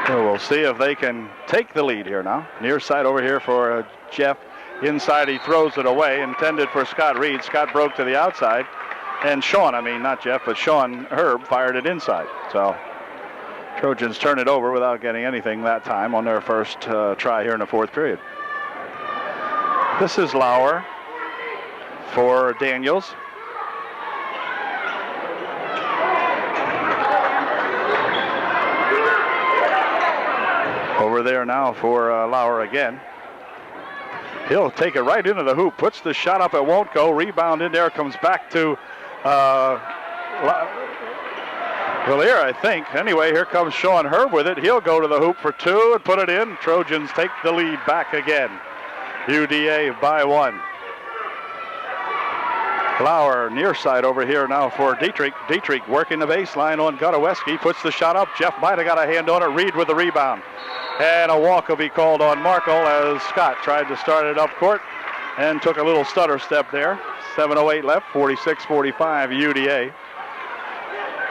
So we'll see if they can take the lead here now. Near side over here for Jeff. Inside he throws it away, intended for Scott Reed. Scott broke to the outside. And Sean, not Jeff, but Sean Herb fired it inside. So Trojans turn it over without getting anything that time on their first try here in the fourth period. This is Lauer for Daniels. Over there now for Lauer again. He'll take it right into the hoop, puts the shot up, it won't go. Rebound in there, comes back to Valier, I think. Anyway, here comes Sean Herb with it. He'll go to the hoop for 2 and put it in. Trojans take the lead back again. UDA by 1. Lauer near side over here now for Dietrich. Dietrich working the baseline on Godoweski. Puts the shot up. Jeff might have got a hand on it. Reed with the rebound. And a walk will be called on Markle as Scott tried to start it up court and took a little stutter step there. 7:08 left, 46-45 UDA.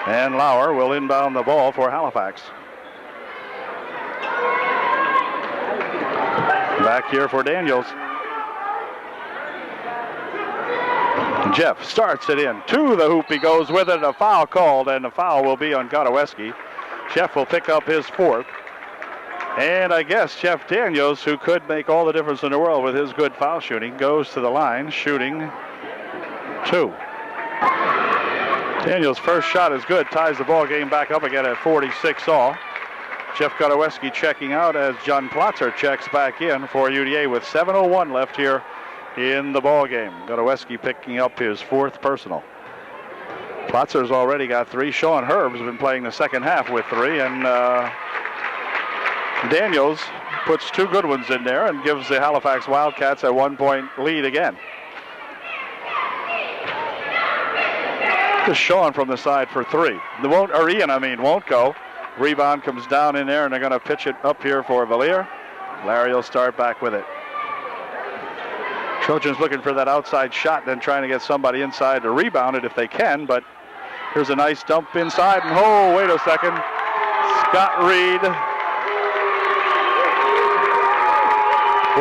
And Lauer will inbound the ball for Halifax. Back here for Daniels. Jeff starts it in. To the hoop he goes with it. A foul called, and the foul will be on Godoweski. Jeff will pick up his 4th. And I guess Jeff Daniels, who could make all the difference in the world with his good foul shooting, goes to the line shooting 2. Daniels' first shot is good. Ties the ball game back up again at 46 all. Jeff Godoweski checking out as John Platzer checks back in for UDA with 7:01 left here in the ball game. Godoweski picking up his 4th personal. Platzer's already got 3. Sean Herb's been playing the second half with 3, and Daniels puts 2 good ones in there and gives the Halifax Wildcats a 1-point lead again. Just Sean from the side for 3. Ian won't go. Rebound comes down in there, and they're going to pitch it up here for Villiers. Larry will start back with it. Trojans looking for that outside shot, then trying to get somebody inside to rebound it if they can, but here's a nice dump inside, and oh, wait a second. Scott Reed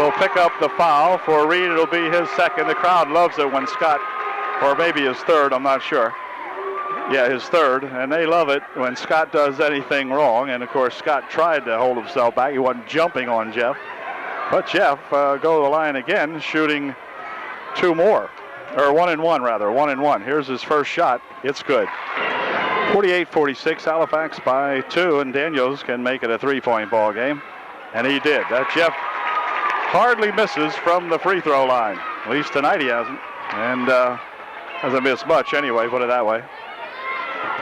will pick up the foul. For Reed, it'll be his second. The crowd loves it when Scott, or maybe his third, I'm not sure. Yeah, his third, and they love it when Scott does anything wrong. And of course, Scott tried to hold himself back. He wasn't jumping on Jeff. But Jeff go to the line again, shooting 2 more. Or 1 and 1 rather, 1 and 1. Here's his first shot. It's good. 48-46, Halifax by 2, and Daniels can make it a 3-point ball game. And he did. That Jeff hardly misses from the free throw line. At least tonight he hasn't. And hasn't missed much anyway, put it that way.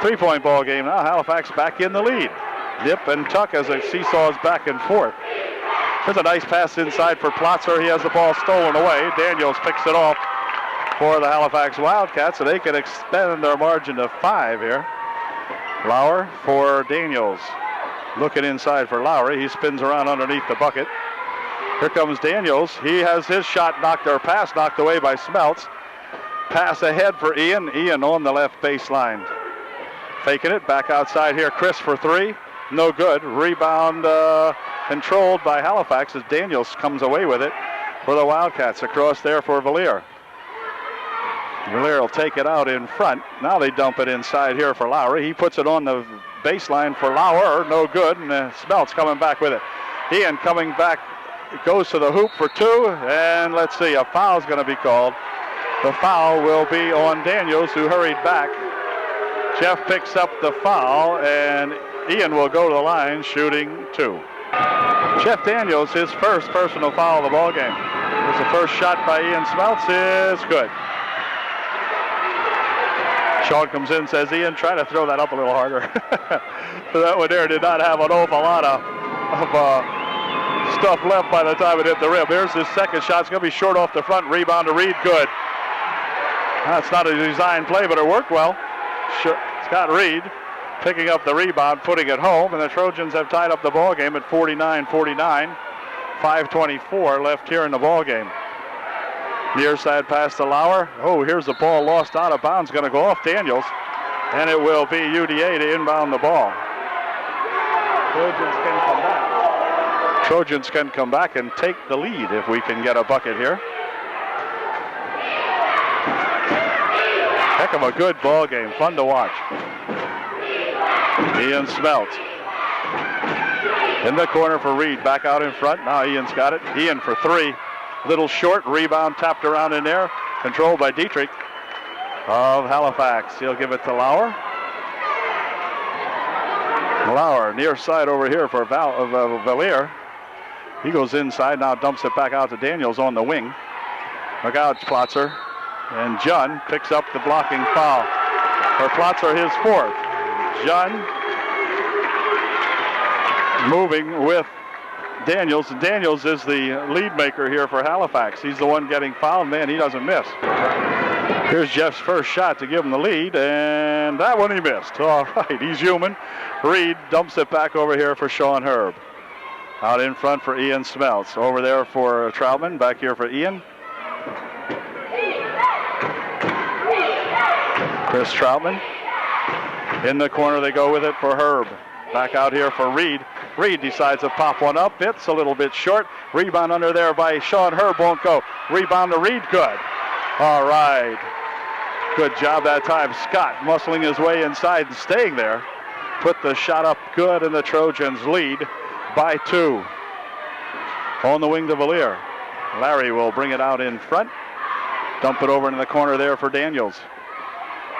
3-point ball game now. Halifax back in the lead. Dip and tuck as it seesaws back and forth. There's a nice pass inside for Plotzer. He has the ball stolen away. Daniels picks it off for the Halifax Wildcats, so they can expand their margin to 5 here. Lauer for Daniels. Looking inside for Lowry. He spins around underneath the bucket. Here comes Daniels. He has his shot pass knocked away by Smeltz. Pass ahead for Ian. Ian on the left baseline. Faking it, back outside here. Chris for 3. No good. Rebound controlled by Halifax as Daniels comes away with it for the Wildcats. Across there for Villiers. Villiers will take it out in front. Now they dump it inside here for Lowry. He puts it on the baseline for Lauer. No good. And Smeltz coming back with it. Ian coming back. Goes to the hoop for 2. And let's see. A foul's going to be called. The foul will be on Daniels, who hurried back. Jeff picks up the foul, and Ian will go to the line shooting 2. Jeff Daniels, his first personal foul of the ball game. There's the first shot by Ian Smeltz is good. Sean comes in, says, Ian, try to throw that up a little harder. That one there did not have an awful lot of stuff left by the time it hit the rim. Here's his second shot. It's going to be short off the front. Rebound to Reed. Good. That's not a design play, but it worked well. Scott Reed picking up the rebound, putting it home, and the Trojans have tied up the ball game at 49-49. 5:24 left here in the ball game. Near side pass to Lauer. Oh, here's the ball lost out of bounds. Going to go off Daniels, and it will be UDA to inbound the ball. Trojans can come back and take the lead if we can get a bucket here. Heck of a good ball game, fun to watch. Ian Smeltz in the corner for Reed, back out in front. Now Ian's got it. Ian for 3, little short, rebound tapped around in there, controlled by Dietrich of Halifax. He'll give it to Lauer. Lauer near side over here for Villiers. He goes inside, now dumps it back out to Daniels on the wing. Look out, Plotzer. And John picks up the blocking foul. For Plotzer, his 4th. John moving with Daniels. Daniels is the lead maker here for Halifax. He's the one getting fouled. Man, he doesn't miss. Here's Jeff's first shot to give him the lead, and that one he missed. All right, he's human. Reed dumps it back over here for Sean Herb. Out in front for Ian Smeltz. Over there for Troutman. Back here for Ian. Chris Troutman. In the corner they go with it for Herb. Back out here for Reed. Reed decides to pop one up. It's a little bit short. Rebound under there by Sean Herb. Won't go. Rebound to Reed. Good. All right. Good job that time. Scott muscling his way inside and staying there. Put the shot up good, and the Trojans lead by 2. On the wing to Villiers. Larry will bring it out in front. Dump it over into the corner there for Daniels.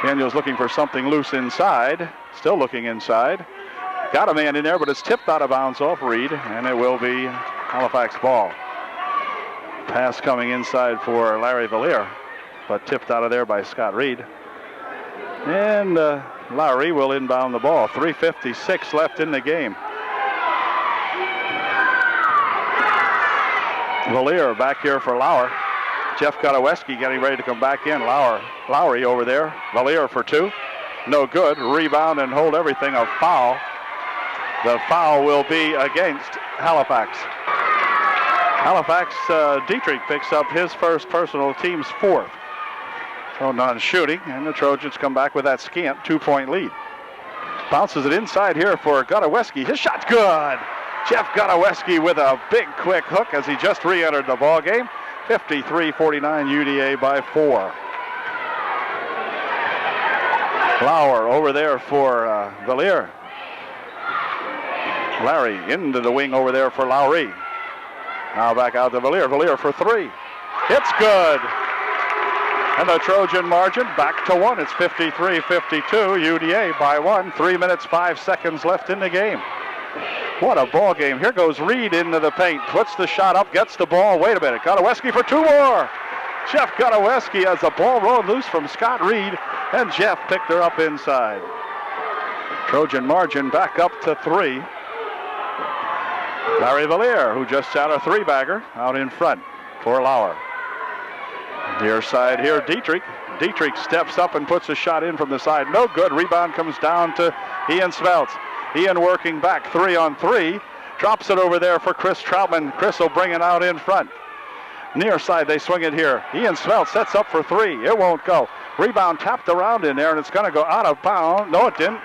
Daniels looking for something loose inside. Still looking inside. Got a man in there, but it's tipped out of bounds off Reed, and it will be Halifax ball. Pass coming inside for Larry Villiers, but tipped out of there by Scott Reed. And Lowry will inbound the ball. 3:56 left in the game. Valier back here for Lauer. Jeff Gotoweski getting ready to come back in. Lowry over there. Valier for 2. No good. Rebound and hold everything. A foul. The foul will be against Halifax. Halifax, Dietrich picks up his first personal, team's 4th. So non-shooting, and the Trojans come back with that scant 2-point lead. Bounces it inside here for Gotoweski. His shot's good. Jeff Gotoweski with a big quick hook as he just re-entered the ball game. 53-49 UDA by 4. Lauer over there for Valier. Larry into the wing over there for Lowry. Now back out to Valier. Valier for 3. It's good. And the Trojan margin back to 1. It's 53-52. UDA by 1. 3 minutes, 5 seconds left in the game. What a ball game. Here goes Reed into the paint. Puts the shot up, gets the ball. Wait a minute. Gotoweski for 2 more. Jeff Gotoweski has the ball rolling loose from Scott Reed, and Jeff picked her up inside. Trojan margin back up to 3. Larry Valier, who just shot a 3-bagger, out in front for Lauer. Near side here, Dietrich. Dietrich steps up and puts a shot in from the side. No good. Rebound comes down to Ian Smeltz. Ian working back 3-on-3. Drops it over there for Chris Troutman. Chris will bring it out in front. Near side, they swing it here. Ian Smeltz sets up for 3. It won't go. Rebound tapped around in there, and it's going to go out of bounds. No, it didn't.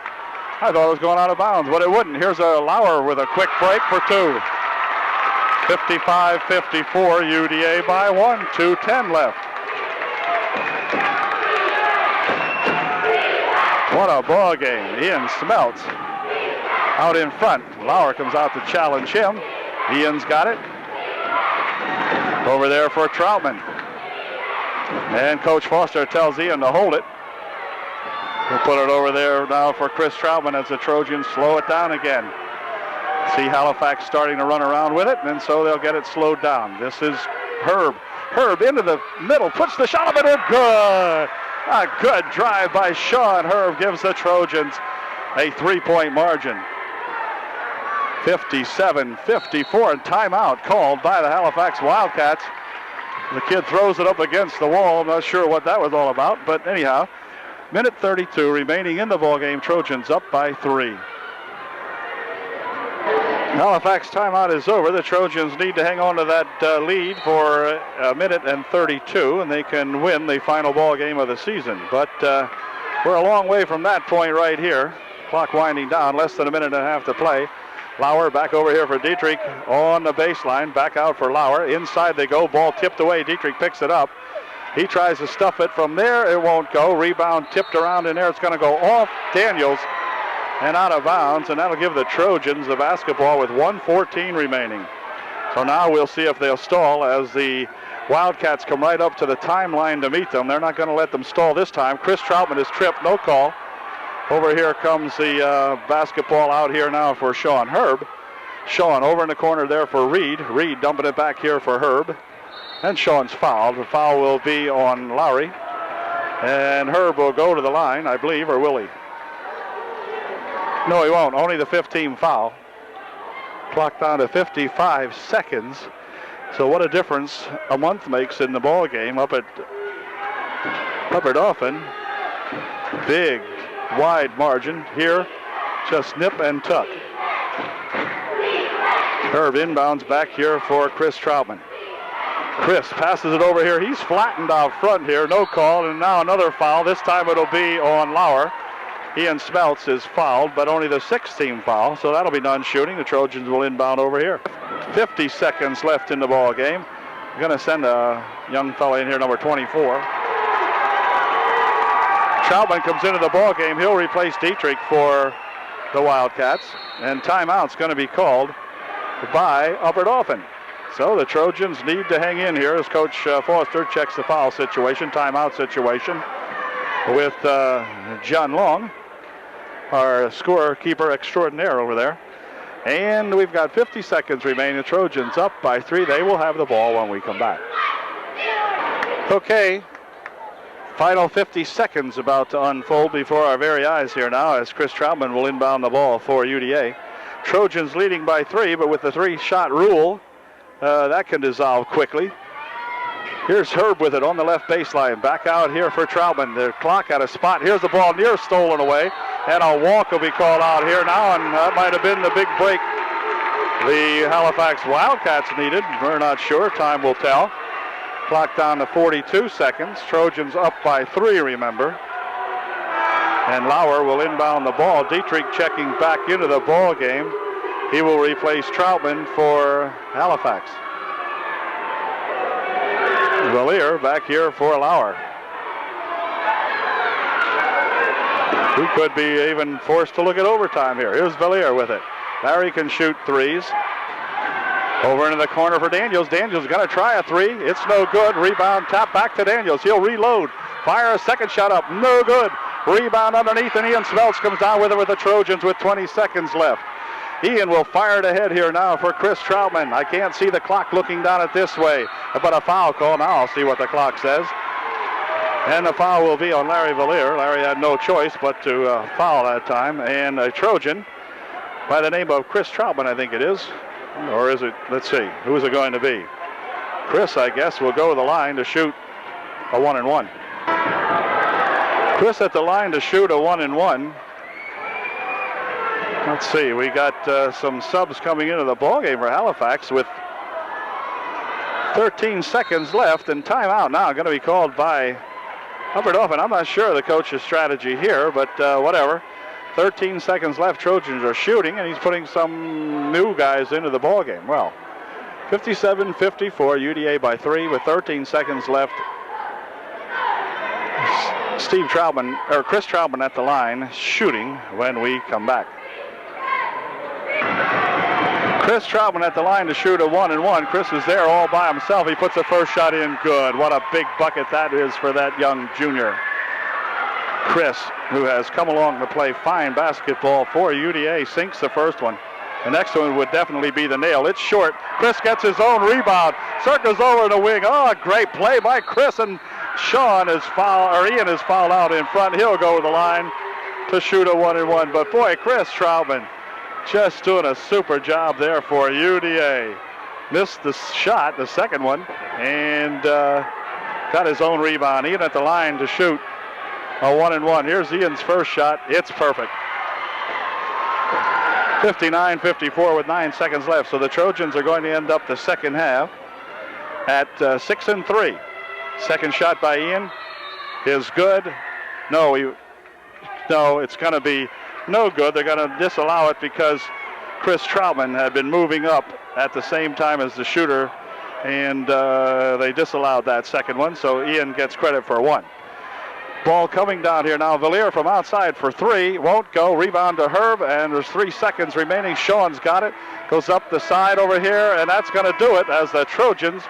I thought it was going out of bounds, but it wouldn't. Here's a Lauer with a quick break for 2. 55-54, UDA by 1. 2:10 left. What a ball game. Ian Smeltz out in front. Lauer comes out to challenge him. Ian's got it. Over there for Troutman. And Coach Foster tells Ian to hold it. We'll put it over there now for Chris Troutman as the Trojans slow it down again. See Halifax starting to run around with it, and so they'll get it slowed down. This is Herb. Herb into the middle, puts the shot up and in. Good. A good drive by Sean. Herb gives the Trojans a 3-point margin. 57-54, and timeout called by the Halifax Wildcats. The kid throws it up against the wall. I'm not sure what that was all about, but anyhow, minute 32 remaining in the ballgame. Trojans up by 3. Halifax timeout is over. The Trojans need to hang on to that lead for a minute and 32, and they can win the final ball game of the season. But we're a long way from that point right here. Clock winding down, less than a minute and a half to play. Lauer back over here for Dietrich on the baseline. Back out for Lauer. Inside they go. Ball tipped away. Dietrich picks it up. He tries to stuff it from there. It won't go. Rebound tipped around in there. It's going to go off Daniels and out of bounds, and that'll give the Trojans the basketball with 1:14 remaining. So now we'll see if they'll stall as the Wildcats come right up to the timeline to meet them. They're not going to let them stall this time. Chris Troutman is tripped. No call. Over here comes the basketball out here now for Sean Herb. Sean over in the corner there for Reed. Reed dumping it back here for Herb. And Sean's fouled. The foul will be on Lowry. And Herb will go to the line, I believe, or will he? No, he won't. Only the 15 foul. Clock down to 55 seconds. So what a difference a month makes in the ball game up at Dauphin. Big, wide margin. Here, just nip and tuck. Herb inbounds back here for Chris Troutman. Chris passes it over here. He's flattened out front here. No call, and now another foul. This time it'll be on Lauer. Ian Smeltz is fouled, but only the 6th-team foul, so that'll be non-shooting. The Trojans will inbound over here. 50 seconds left in the ball game. We're going to send a young fella in here, number 24. Troutman comes into the ball game. He'll replace Dietrich for the Wildcats, and timeout's going to be called by Upper Dauphin. So the Trojans need to hang in here as Coach Foster checks the foul situation, timeout situation with John Long, our scorekeeper extraordinaire over there. And we've got 50 seconds remaining. The Trojans up by 3. They will have the ball when we come back. Okay, final 50 seconds about to unfold before our very eyes here now as Chris Troutman will inbound the ball for UDA. Trojans leading by 3, but with the 3-shot rule, that can dissolve quickly. Here's Herb with it on the left baseline. Back out here for Troutman. The clock at a spot. Here's the ball near stolen away. And a walk will be called out here now, and that might have been the big break the Halifax Wildcats needed. We're not sure. Time will tell. Clock down to 42 seconds. Trojans up by 3, remember. And Lauer will inbound the ball. Dietrich checking back into the ball game. He will replace Troutman for Halifax. Valier back here for Lauer. He could be even forced to look at overtime here. Here's Valier with it. Larry can shoot threes. Over into the corner for Daniels. Daniels got to try a 3. It's no good. Rebound, tap back to Daniels. He'll reload. Fire a second shot up. No good. Rebound underneath, and Ian Smeltz comes down with it with the Trojans with 20 seconds left. Ian will fire it ahead here now for Chris Troutman. I can't see the clock looking down it this way, but a foul call. Now I'll see what the clock says. And the foul will be on Larry Valier. Larry had no choice but to foul that time. And a Trojan by the name of Chris Troutman, I think it is. Or is it, let's see, who is it going to be? Chris, I guess, will go to the line to shoot a 1-and-1. Chris at the line to shoot a 1-and-1. Let's see, we got some subs coming into the ballgame for Halifax with 13 seconds left, and timeout now going to be called by Upper Dauphin. I'm not sure of the coach's strategy here, but whatever. 13 seconds left. Trojans are shooting, and he's putting some new guys into the ballgame. Well, 57-54, UDA by 3 with 13 seconds left. Chris Troutman at the line shooting when we come back. Chris Troutman at the line to shoot a 1-and-1. Chris is there all by himself. He puts the first shot in. Good. What a big bucket that is for that young junior. Chris, who has come along to play fine basketball for UDA, sinks the first one. The next one would definitely be the nail. It's short. Chris gets his own rebound. Circles over the wing. Oh, great play by Chris, and Ian is fouled out in front. He'll go to the line to shoot a 1-and-1. But boy, Chris Troutman just doing a super job there for UDA. Missed the shot, the second one, and got his own rebound. Ian at the line to shoot a 1-and-1. Here's Ian's first shot. It's perfect. 59-54 with 9 seconds left. So the Trojans are going to end up the second half at 6-3. Second shot by Ian is good. No, it's going to be no good. They're going to disallow it because Chris Troutman had been moving up at the same time as the shooter, and they disallowed that second one, so Ian gets credit for 1. Ball coming down here now. Valier from outside for 3. Won't go. Rebound to Herb, and there's 3 seconds remaining. Sean's got it. Goes up the side over here, and that's going to do it as the Trojans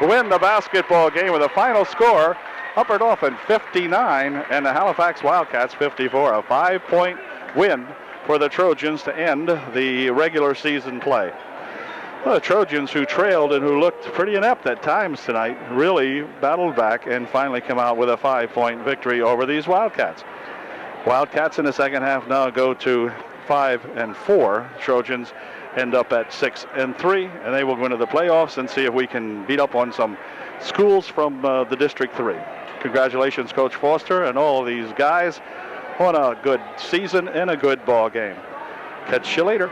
win the basketball game with a final score. Upper Dauphin 59 and the Halifax Wildcats 54. A 5-point win for the Trojans to end the regular season play. Well, the Trojans, who trailed and who looked pretty inept at times tonight, really battled back and finally come out with a 5-point victory over these Wildcats. Wildcats in the second half now go to 5-4. Trojans end up at 6-3, and they will go into the playoffs and see if we can beat up on some schools from the District 3. Congratulations, Coach Foster, and all of these guys on a good season and a good ball game. Catch you later.